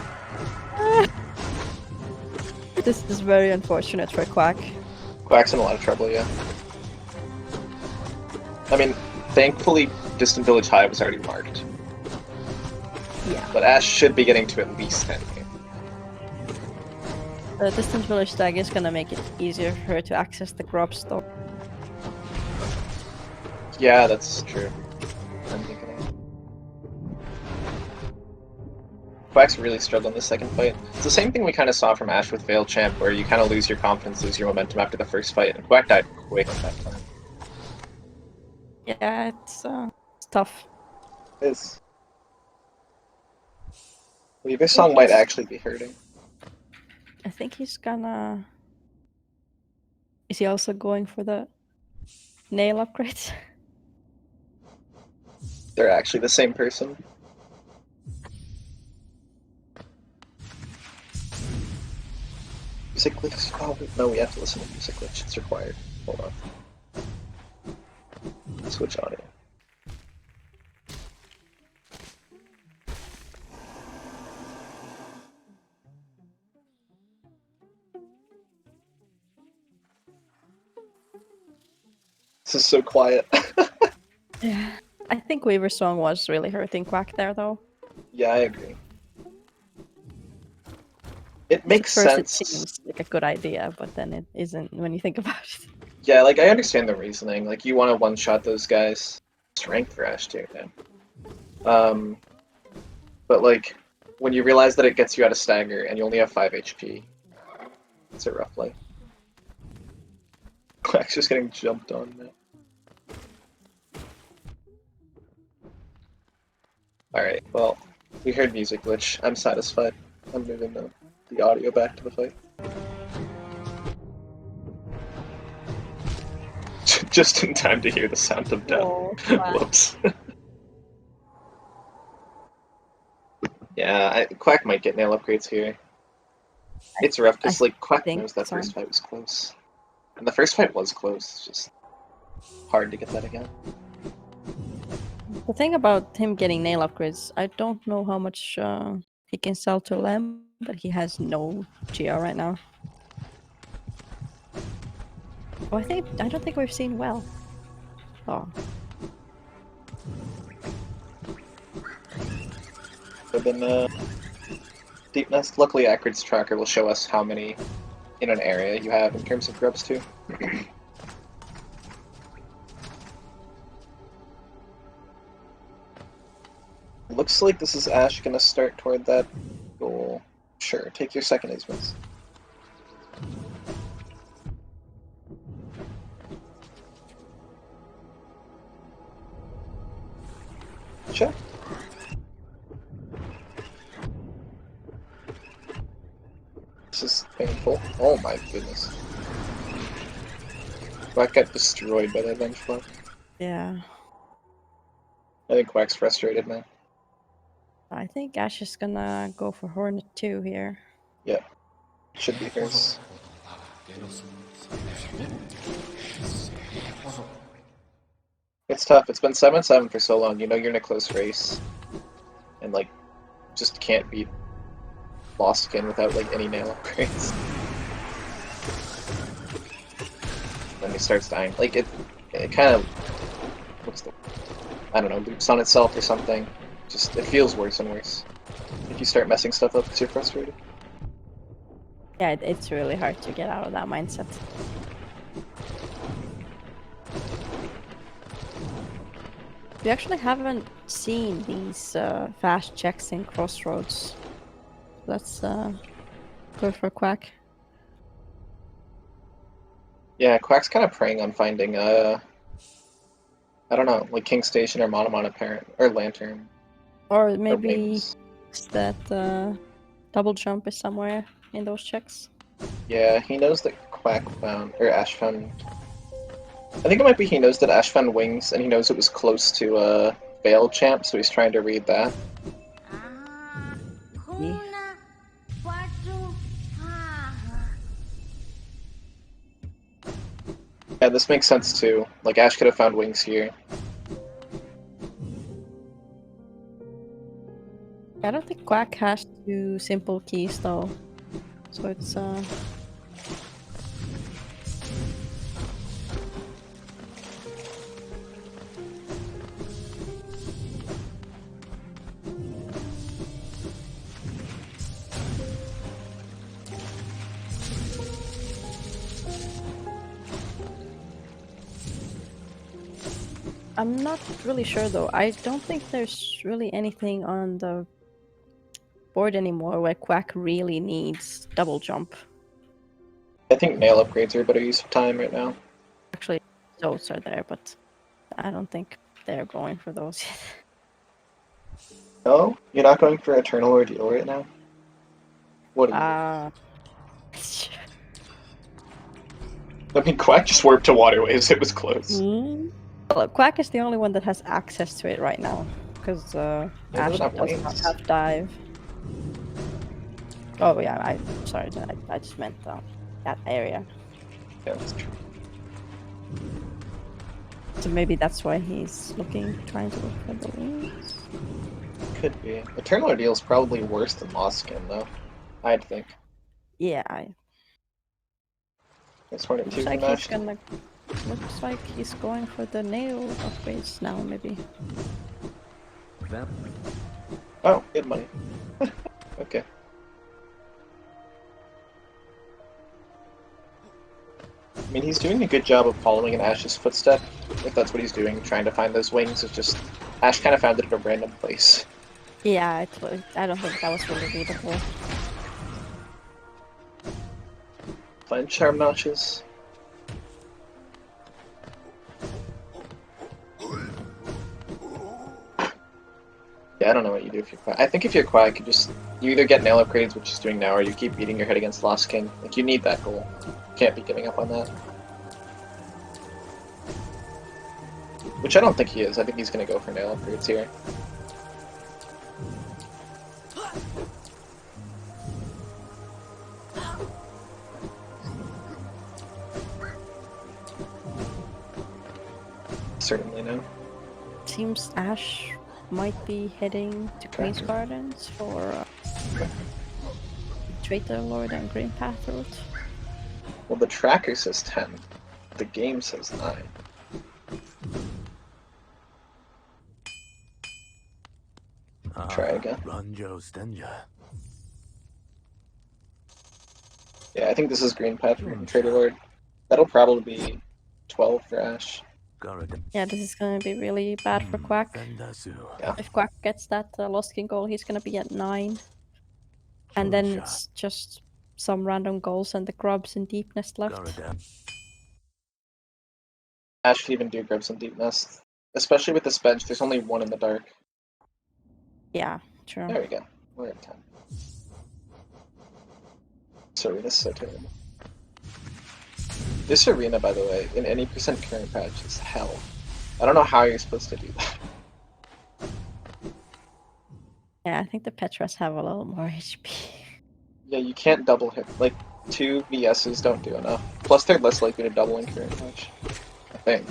This is very unfortunate for Quack. Quack's in a lot of trouble, yeah. I mean, thankfully, Distant Village High was already marked. Yeah. But Ash should be getting to at least 10 here. The Distant Village Stag is gonna make it easier for her to access the grub stock. Yeah, that's true. I'm thinking of it. Quack's really struggled in the second fight. It's the same thing we kind of saw from Ash with Veil Champ, where you kind of lose your confidence, lose your momentum after the first fight, and Quack died quick at that time. Yeah, it's tough. It is. Weaver Song might actually be hurting. I think he's gonna... Is he also going for the nail upgrades? They're actually the same person. Music glitch? Oh, no, we have to listen to music glitch. It's required. Hold on. Switch audio. This is so quiet. Yeah. I think Weaver's song was really hurting Quack there, though. Yeah, I agree. It makes At first sense. it seems like a good idea, but then it isn't when you think about it. Yeah, like, I understand the reasoning. Like, you want to one-shot those guys. Strength for Ash, too, man. But, like, when you realize that it gets you out of stagger and you only have 5 HP, it's a rough life. Quack's just getting jumped on now. Alright, well, we heard music glitch. I'm satisfied. I'm moving the audio back to the fight. Just in time to hear the sound of death. Oh, Quack. Whoops. Yeah, Quack might get nail upgrades here. It's rough because, like, Quack think knows that so. first fight was close. And the first fight was close, it's just hard to get that again. The thing about him getting nail upgrades, I don't know how much he can sell to Lem, but he has no GR right now. Oh, I don't think we've seen well. Oh, But then deep nest. Luckily, Acrid's tracker will show us how many in an area you have in terms of grubs too. Looks like this is Ash gonna start toward that goal. Sure, take your second Ismas. Check. This is painful. Oh my goodness. Quack got destroyed by that bench block. yeah. I think Quack's frustrated now. I think Ash is gonna go for Hornet 2 here. Yeah. Should be hers. It's tough. It's been 7-7 for so long. You know you're in a close race. And, like, just can't beat Lost again without, like, any nail upgrades. Then he starts dying. Like, it kind of... What's the... I don't know, loops on itself or something. Just, it feels worse and worse. If you start messing stuff up because you're frustrated. Yeah, it's really hard to get out of that mindset. We actually haven't seen these fast checks in Crossroads. Let's go for Quack. Yeah, Quack's kind of preying on finding, I don't know, like King Station or Monomon Apparent, or Lantern. Or Or maybe Wings. that double jump is somewhere in those checks. Yeah, he knows that Quack found, or Ash found... I think it might be he knows that Ash found Wings, and he knows it was close to Veil Champ, so he's trying to read that. Yeah. Yeah, this makes sense too. Like, Ash could have found Wings here. I don't think Quack has 2 simple keys though. So it's I'm not really sure though. I don't think there's really anything on the board anymore where Quack really needs double jump. I think nail upgrades are a better use of time right now. Actually, those are there, but I don't think they're going for those yet. No? You're not going for Eternal Ordeal right now? What are you? I mean, Quack just warped to Waterways, it was close. Well, Quack is the only one that has access to it right now, because Ash doesn't have does not wings. have dive. Oh yeah, sorry, I just meant that area. Yeah, that's true. So maybe that's why he's trying to look for the wings. Could be. Eternal Ordeal is probably worse than Lost Skin, though. I'd think. Yeah, It's Hornet 2 looks like from he's Ash. gonna. Looks like he's going for the nail upgrades now, maybe. Oh, good money. Okay. I mean, he's doing a good job of following in Ash's footstep, if that's what he's doing, trying to find those wings. It's just, Ash kind of found it at a random place. Yeah, I don't think that was really readable. Find charm notches. Yeah, I don't know what you do if you're Quack. I think if you're Quack, you either get nail upgrades, which he's doing now, or you keep beating your head against Lost King. Like, you need that goal. You can't be giving up on that. Which I don't think he is. I think he's gonna go for nail upgrades here. Certainly no. Seems Ash might be heading to Queen's Gardens for Traitor Lord and Green Path route. Well, the tracker says 10. The game says 9. Try again. Yeah, I think this is green pet from Trader Lord. That'll probably be 12 for Ash. Yeah, this is gonna be really bad for Quack. Yeah. If Quack gets that Lost King goal, he's gonna be at 9. And then it's just some random goals and the grubs and deep nest left. Ash can even do grubs and deep nest. Especially with this bench, there's only one in the dark. Yeah, true. There we go. We're at 10. Sorry, this is so terrible. This arena, by the way, in any percent current patch is hell. I don't know how you're supposed to do that. Yeah, I think the Petras have a little more HP. Yeah, you can't double hit. Like, 2 VSs don't do enough. Plus, they're less likely to double in current patch. I think.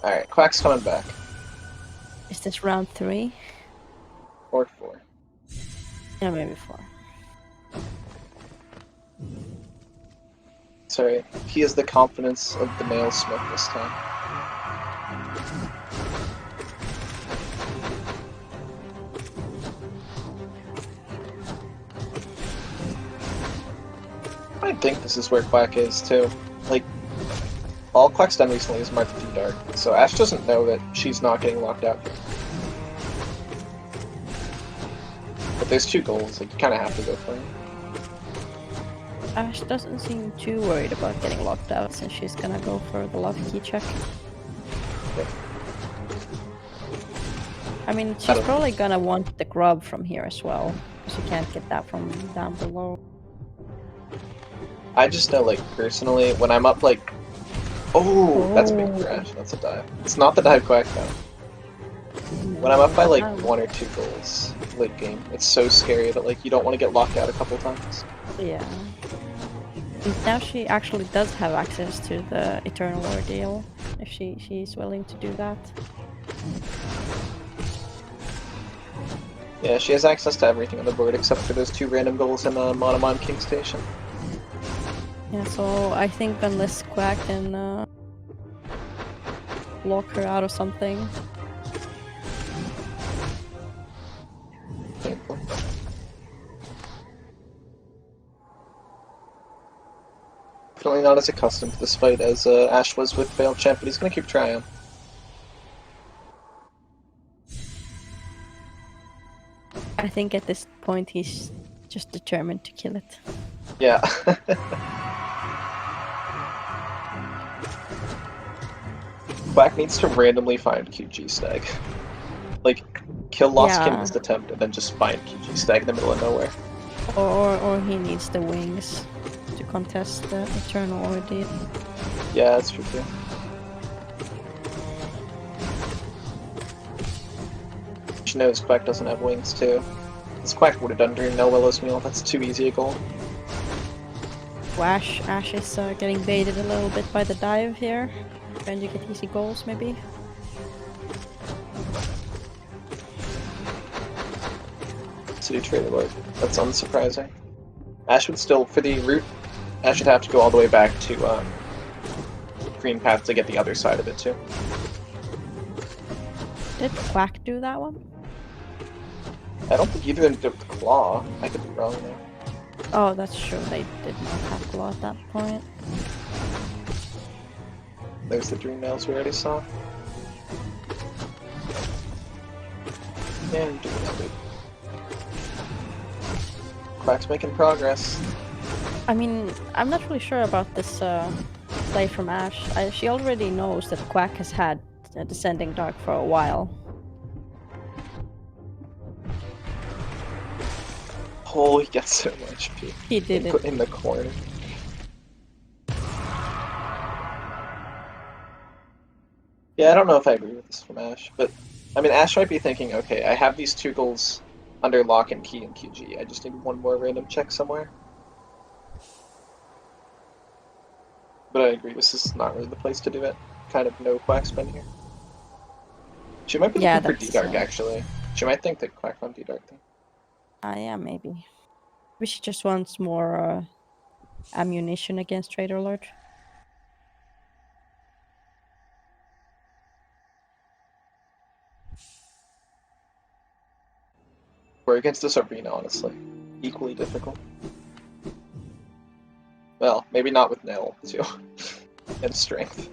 Alright, Quack's coming back. Is this round 3? Or 4. Yeah, maybe 4. Sorry, he has the confidence of the male Smith this time. I think this is where Quack is too. Like, all Quack's done recently is marked too dark, so Ash doesn't know that she's not getting locked out. But there's 2 goals, like you kind of have to go for it. Ash doesn't seem too worried about getting locked out since she's gonna go for the love key check. Yeah. I mean, she's probably gonna want the grub from here as well, because you can't get that from down below. I just know, like, personally, when I'm up, like... Oh, that's big for Ash. That's a dive. It's not the dive Quack, though. When I'm up by, like, 1 or 2 goals late game, it's so scary that, like, you don't want to get locked out a couple times. Yeah. And now she actually does have access to the Eternal Ordeal, if she's willing to do that. Yeah, she has access to everything on the board except for those 2 random goals in Monomon King Station. Yeah, so I think unless Quack can lock her out of something. Painful. Definitely not as accustomed to this fight as Ash was with Failed Champ, but he's gonna keep trying. I think at this point he's just determined to kill it. Yeah. Quack needs to randomly find QG Stag. Like, kill Lost King this attempt and then just find QG Stag in the middle of nowhere. Or he needs the wings to contest the Eternal Ordeal. Yeah, that's true too. She knows Quack doesn't have wings too. This Quack would have done during No Willow's Meal. That's too easy a goal. Ash is getting baited a little bit by the dive here. Trying to get easy goals, maybe. City Trader Lord. That's unsurprising. Ash would still, for the route, Ash would have to go all the way back to Green Path to get the other side of it too. Did Quack do that one? I don't think either of them did the Claw. I could be wrong there. Oh, that's true. They did not have Claw at that point. There's the Dream Nails we already saw. And do that. Quack's making progress. I mean, I'm not really sure about this play from Ash. She already knows that Quack has had a Descending Dark for a while. Oh, he gets so much HP. He did it. In the corner. Yeah, I don't know if I agree with this from Ash, but I mean, Ash might be thinking, okay, I have these 2 goals under lock and key and QG. I just need one more random check somewhere. But I agree, this is not really the place to do it. Kind of no Quack spin here. She might be looking for D-Dark, actually. She might think that Quack found D-Dark thing. Yeah, maybe. Maybe she just wants more ammunition against Trader Lord. We're against this arena, honestly. Equally difficult. Well, maybe not with Nell, too. And strength.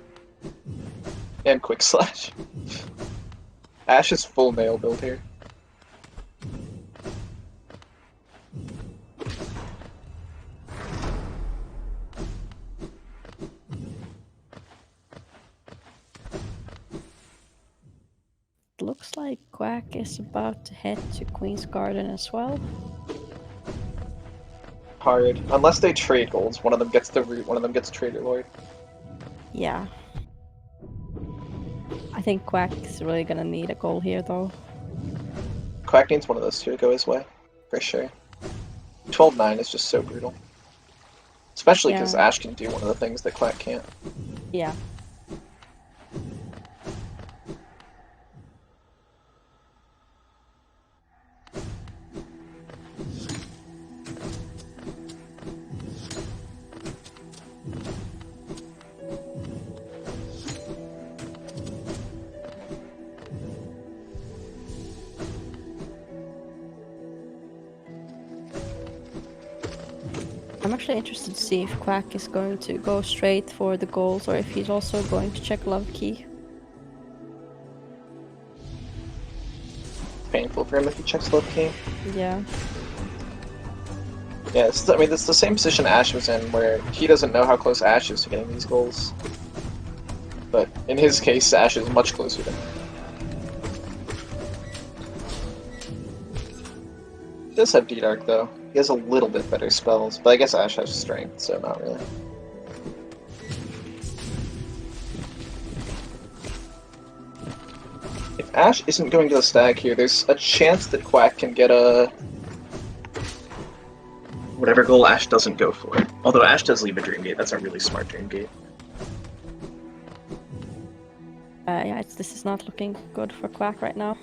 And quick slash. Ash is full nail build here. Looks like Quack is about to head to Queen's Garden as well. Hard. Unless they trade golds. One of them gets the root, one of them gets Trader Lord. Yeah. I think Quack is really gonna need a goal here though. Quack needs one of those two to go his way. For sure. 12-9 is just so brutal. Especially because Yeah. Ash can do one of the things that Quack can't. Yeah. I'm actually interested to see if Quack is going to go straight for the goals or if he's also going to check Love Key. Painful for him if he checks Love Key. Yeah. Yeah, I mean, it's the same position Ash was in, where he doesn't know how close Ash is to getting these goals. But in his case, Ash is much closer than him. He does have D-Dark, though. He has a little bit better spells, but I guess Ash has strength, so not really. If Ash isn't going to the stag here, there's a chance that Quack can get a... whatever goal Ash doesn't go for. Although Ash does leave a Dream Gate, that's a really smart Dream Gate. Yeah, this is not looking good for Quack right now.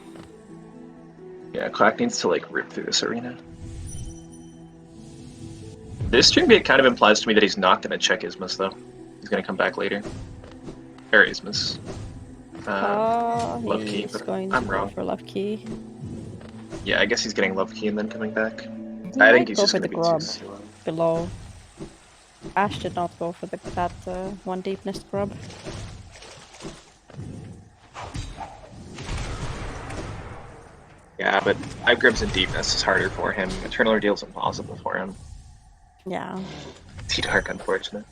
Yeah, Quack needs to, like, rip through this arena. This Dream Gate kind of implies to me that he's not going to check Ismus, though. He's going to come back later. Or Ismus. Love Key, He's but going I'm to wrong. go for Love Key. Yeah, I guess he's getting Love Key and then coming back. He I might think he's go just for going the to be too grub slow. below. Ash did not go for that one deepness grub. Yeah, but Gribs and Deepness is harder for him. Eternal Ordeal's impossible for him. Yeah. T-Dark, unfortunate.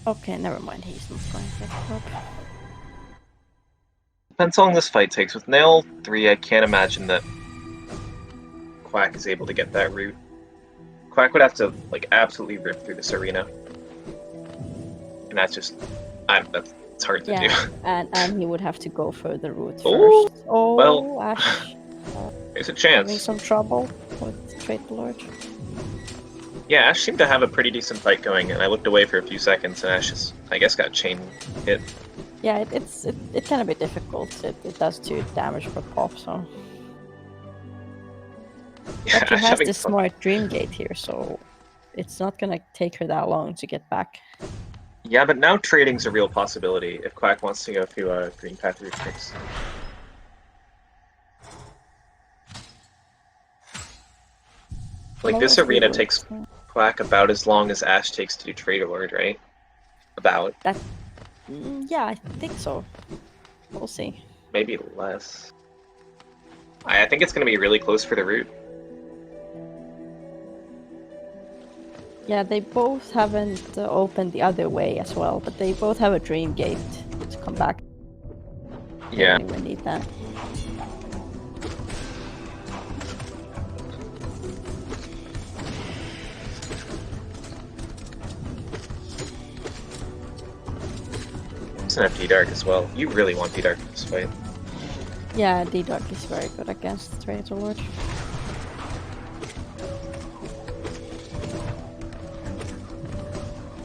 Okay, never mind. He's not going for the grub. Depends how long this fight takes. With Nail 3, I can't imagine that Quack is able to get that route. Quack would have to, like, absolutely rip through this arena. And that's just... it's hard to do. and he would have to go for the route Oh, first. Oh, well, Ash there's a having chance. some trouble with Trader Lord. Yeah, Ash seemed to have a pretty decent fight going, and I looked away for a few seconds, and Ash just, I guess, got chain hit. Yeah, it can be difficult. It does 2 damage per pop, so... Yeah, But he Ash has having this fun. smart Dream Gate here, so it's not gonna take her that long to get back. Yeah, but now trading's a real possibility if Quack wants to go through Green Path route tricks. Like, this Lowest arena route, takes so Quack about as long as Ash takes to do Trader Lord, right? About. yeah, I think so. We'll see. Maybe less. I think it's going to be really close for the route. Yeah, they both haven't opened the other way as well, but they both have a Dream Gate to come back. Yeah. We need that. Doesn't have D-Dark as well. You really want D-Dark in this fight. Yeah, D-Dark is very good against Trader Lord.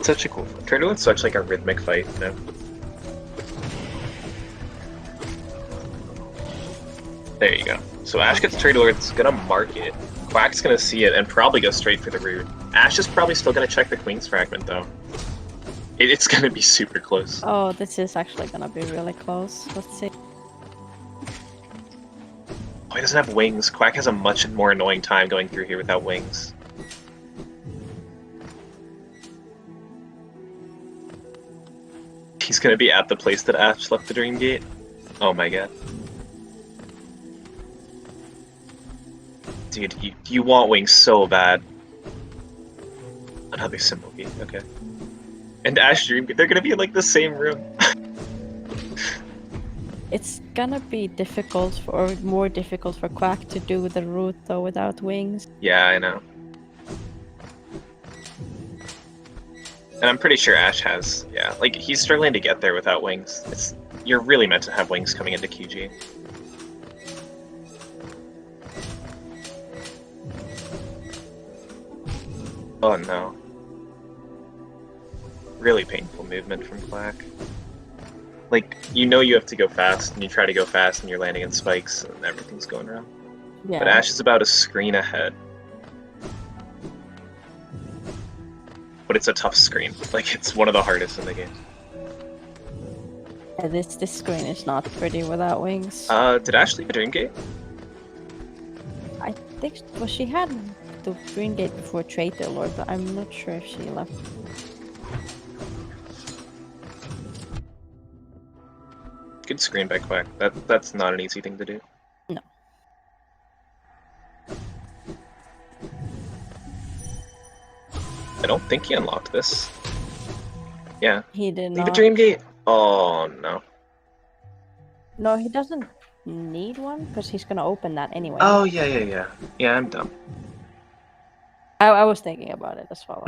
Such a cool fight. Trader Lord's such like a rhythmic fight, you know? There you go. So Ash gets Trade Lord's gonna mark it. Quack's gonna see it and probably go straight for the root. Ash is probably still gonna check the Queen's Fragment though. It's gonna be super close. Oh, this is actually gonna be really close. Let's see. Oh, he doesn't have wings. Quack has a much more annoying time going through here without wings. He's gonna be at the place that Ash left the Dream Gate. Oh my god. Dude, you want wings so bad. Another symbol gate, okay. And Ash Dream Gate, they're gonna be in like the same room. It's gonna be difficult or more difficult for Quack to do the route though without wings. Yeah, I know. And I'm pretty sure Ash has, yeah, like he's struggling to get there without wings. You're really meant to have wings coming into QG. Oh no. Really painful movement from Quack. Like, you know you have to go fast, and you try to go fast, and you're landing in spikes, and everything's going wrong. Yeah. But Ash is about a screen ahead. But it's a tough screen. Like, it's one of the hardest in the game. Yeah, this screen is not pretty without wings. Did Ash leave a Dream Gate? I think well she had the Dream Gate before Traitor Lord, but I'm not sure if she left. Good screen by Quack. That's not an easy thing to do. No. I don't think he unlocked this. Yeah. He did Leave not. a Dream Gate? Oh no. No, he doesn't need one because he's gonna open that anyway. Oh yeah. Yeah, I'm dumb. I was thinking about it as well.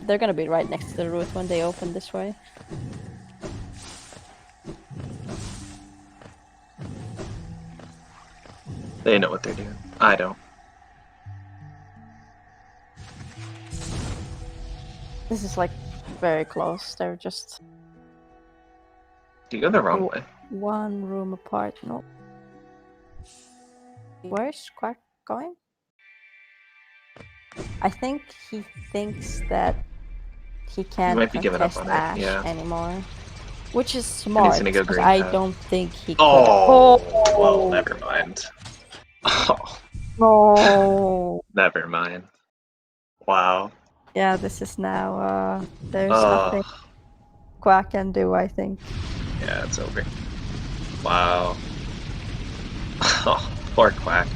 They're gonna be right next to the root when they open this way. They know what they're doing. I don't. This is like very close. They're just Do you go the wrong way? one room apart. No. Where's Quack going? I think he thinks that he can't might be giving up contest on it, Ash yeah. anymore. Which is smart, gonna go because green I path. don't think he could. Oh, well, never mind. Oh, No. never mind. Wow. Yeah, this is now, there's nothing Quack can do, I think. Yeah, it's over. Wow. Oh, poor Quack.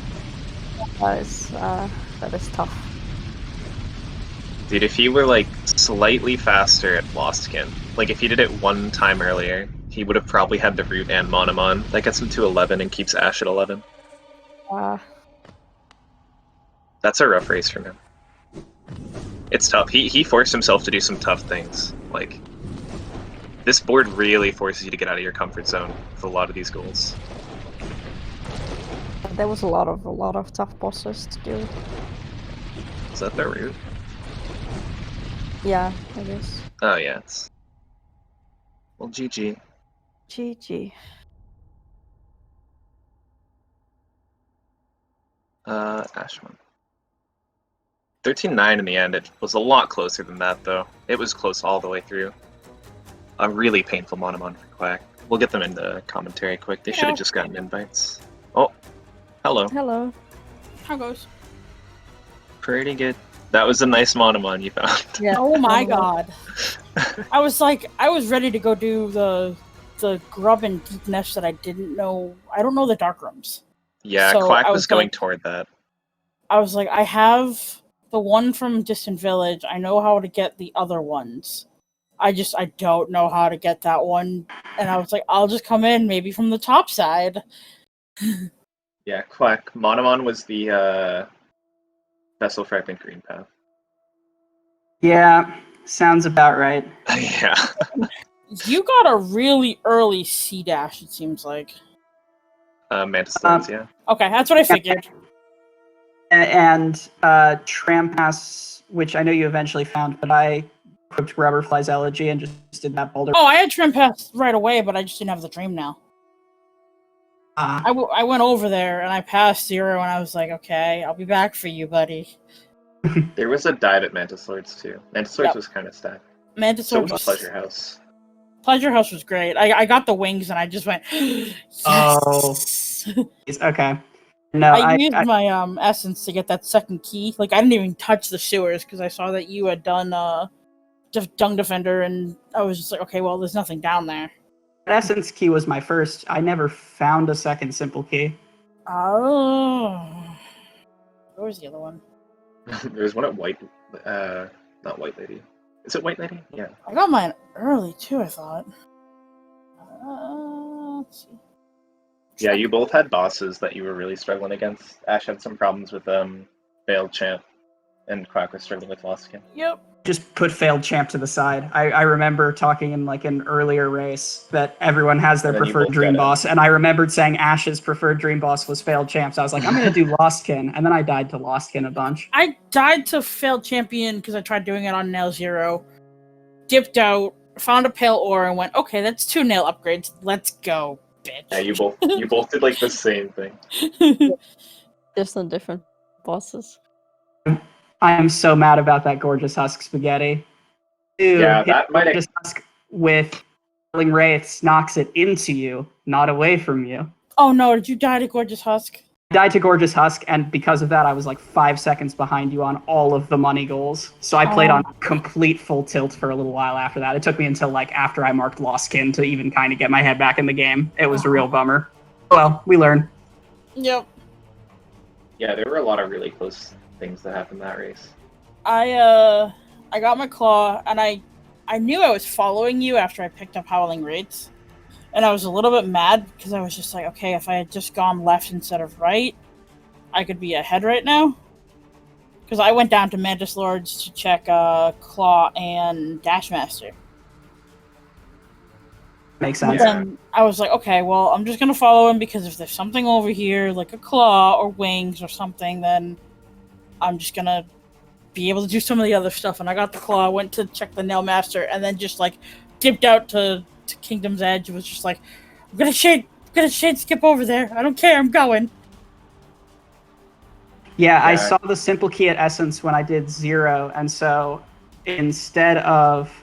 That is tough. Dude, if he were like slightly faster at Lost Skin, like if he did it one time earlier, he would have probably had the root and Monomon. That gets him to 11 and keeps Ash at 11. That's a rough race from him. It's tough. He forced himself to do some tough things. Like, this board really forces you to get out of your comfort zone with a lot of these goals. There was a lot of tough bosses to do. Is that the root? Yeah, it is. Oh yeah, it's... Well, GG. GG. Ashman. 13-9 in the end. It was a lot closer than that, though. It was close all the way through. A really painful Monomon for Quack. We'll get them into commentary quick. They should have just gotten invites. Oh, hello. Hello. How goes? Pretty good. That was a nice Monomon you found. Yeah. Oh my god. I was ready to go do the grub and deep nest that I didn't know. I don't know the dark rooms. Yeah, So Quack I was was going like- toward that. I was like, I have the one from Distant Village. I know how to get the other ones. I don't know how to get that one. And I was like, I'll just come in maybe from the top side. Yeah, Quack. Monomon was the Vessel Fragment Green Path. Yeah, sounds about right. Yeah. You got a really early C dash, it seems like. Mantis Stones, yeah. Okay, that's what I figured. And Trampass, which I know you eventually found, but I equipped Rubberfly's Elegy and just did that boulder. Oh, I had Trim Pass right away, but I just didn't have the dream now. I went over there and I passed 0 and I was like, okay, I'll be back for you, buddy. There was a dive at Mantis Lords too. Mantis Lords was kind of stacked. Mantis So Lords was Pleasure House. Pleasure House was great. I got the wings and I just went, yes! Oh. Okay. No, I used my essence to get that second key. Like, I didn't even touch the sewers because I saw that you had done Dung Defender, and I was just like, okay, well, there's nothing down there. Essence key was my first. I never found a second simple key. Oh. Where was the other one? There's one at not White Lady. Is it White Lady? Yeah. I got mine early, too, I thought. Let's see. Yeah, you both had bosses that you were really struggling against. Ash had some problems with Failed Champ, and Quack was struggling with Lost Skin. Yep. Just put Failed Champ to the side. I remember talking in like an earlier race that everyone has their And then you preferred both dream got it. boss, and I remembered saying Ash's preferred dream boss was Failed Champ, so I was like, I'm gonna do Lostkin, and then I died to Lostkin a bunch. I died to Failed Champion because I tried doing it on Nail 0. Dipped out, found a Pale Ore, and went, okay, that's 2 nail upgrades. Let's go, bitch. Yeah, you both did like the same thing. Just on different bosses. I am so mad about that Gorgeous Husk spaghetti. Dude, Yeah, that might Gorgeous Husk with Whirling Wraiths knocks it into you, not away from you. Oh no, did you die to Gorgeous Husk? I died to Gorgeous Husk, and because of that, I was like 5 seconds behind you on all of the money goals. So I played on complete full tilt for a little while after that. It took me until like after I marked Lost Skin to even kind of get my head back in the game. It was a real bummer. Well, we learn. Yep. Yeah, there were a lot of really close things that happened that race. I got my claw, and I knew I was following you after I picked up Howling Wraiths. And I was a little bit mad because I was just like, okay, if I had just gone left instead of right, I could be ahead right now. Because I went down to Mantis Lords to check Claw and Dashmaster. Makes sense. Yeah. And I was like, okay, well, I'm just going to follow him because if there's something over here, like a claw or wings or something, then I'm just going to be able to do some of the other stuff. And I got the claw, went to check the Nail Master, and then just like dipped out to Kingdom's Edge. It was just like, I'm gonna shade skip over there. I don't care, I'm going. Yeah, I Yeah. saw the simple key at Essence when I did 0, and so instead of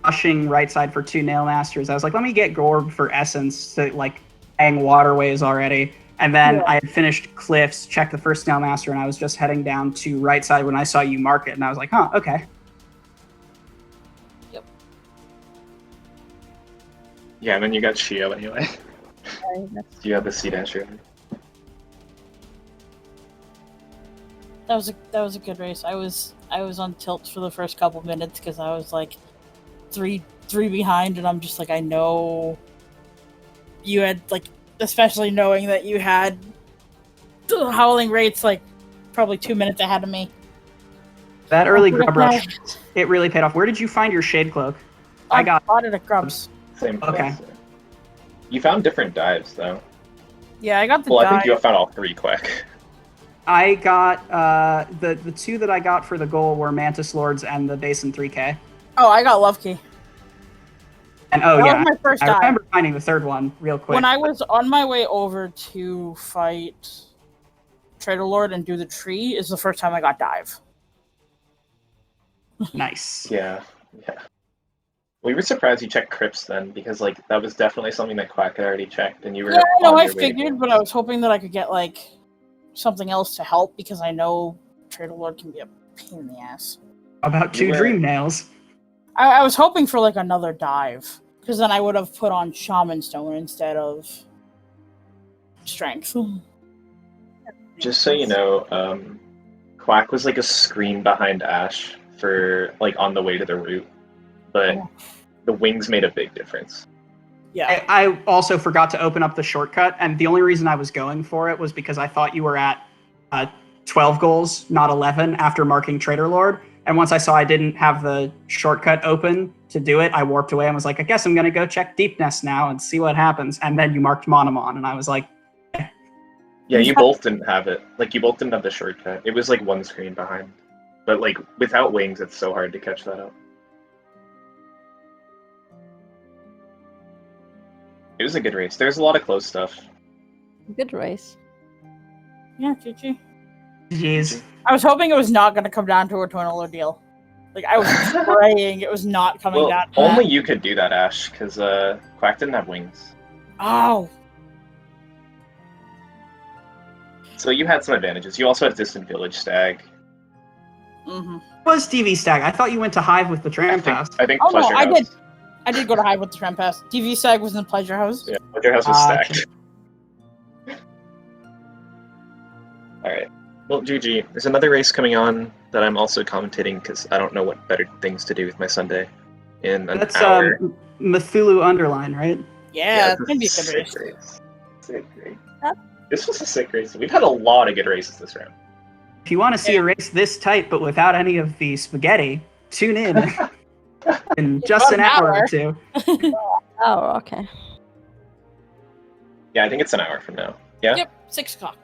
pushing right side for 2 Nail Masters, I was like, let me get Gorb for Essence to like hang waterways already. And then I had finished Cliffs, checked the first Nail Master, and I was just heading down to right side when I saw you mark it, and I was like, huh, okay. Yeah, and then you got Shio anyway. You had the C Dasher. That was a good race. I was on tilt for the first couple minutes because I was like three behind, and I'm just like, I know you had like, especially knowing that you had the Howling Wraiths like probably 2 minutes ahead of me. That early grub rush, it really paid off. Where did you find your Shade Cloak? I bought it at Grubs. Same place. Okay. You found different dives though. Yeah, I got the Well, I dive. think you have found all 3, Quack. I got the 2 that I got for the goal were Mantis Lords and the Basin 3K. Oh, I got Love Key. And That yeah, was my first I dive. remember finding the 3rd one real quick. When I was on my way over to fight Trader Lord and do the tree is the first time I got dive. Nice. Yeah. We were surprised you checked Crypts then, because like that was definitely something that Quack had already checked, and you were. Yeah, no, on I your way to figured, go. but I was hoping that I could get like something else to help because I know Trader Lord can be a pain in the ass. How about 2 You were- Dream Nails? I was hoping for like another dive because then I would have put on Shaman Stone instead of Strength. Just so you know, Quack was like a screen behind Ash for like on the way to the route, but the wings made a big difference. Yeah. I also forgot to open up the shortcut, and the only reason I was going for it was because I thought you were at 12 goals, not 11, after marking Trader Lord. And once I saw I didn't have the shortcut open to do it, I warped away and was like, I guess I'm going to go check Deep Nest now and see what happens. And then you marked Monomon, and I was like, Yeah, you both didn't have it. Like you both didn't have the shortcut. It was like one screen behind. But like without wings, it's so hard to catch that up. It was a good race. There's a lot of close stuff. Good race. Yeah, GG. Jeez. I was hoping it was not going to come down to a tonal ordeal. Like, I was praying it was not coming Well, down to only that. you could do that, Ash, because Quack didn't have wings. Oh. So you had some advantages. You also had Distant Village Stag. Mm-hmm. What was TV Stag? I thought you went to Hive with the Tram Pass. I think Oh, no, Pleasure I House. did. I did go to Hive with the Tram Pass. TV Sag was in the Pleasure House. Yeah, Pleasure House was stacked. Gotcha. Alright. Well, GG. There's another race coming on that I'm also commentating because I don't know what better things to do with my Sunday in an That's hour. Mthulu Underline, right? Yeah, it's this going to be a is good race. sick race. Sick race. Huh? This was a sick race. We've had a lot of good races this round. If you want to see a race this tight but without any of the spaghetti, tune in just About an an hour or hour. two. Oh, okay. Yeah, I think it's an hour from now. Yeah? Yep, 6 o'clock.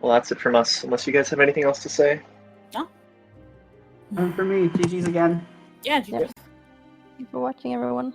Well, that's it from us. Unless you guys have anything else to say. And for me, GG's again. Yeah, GG. Yep. Thank you for watching, everyone.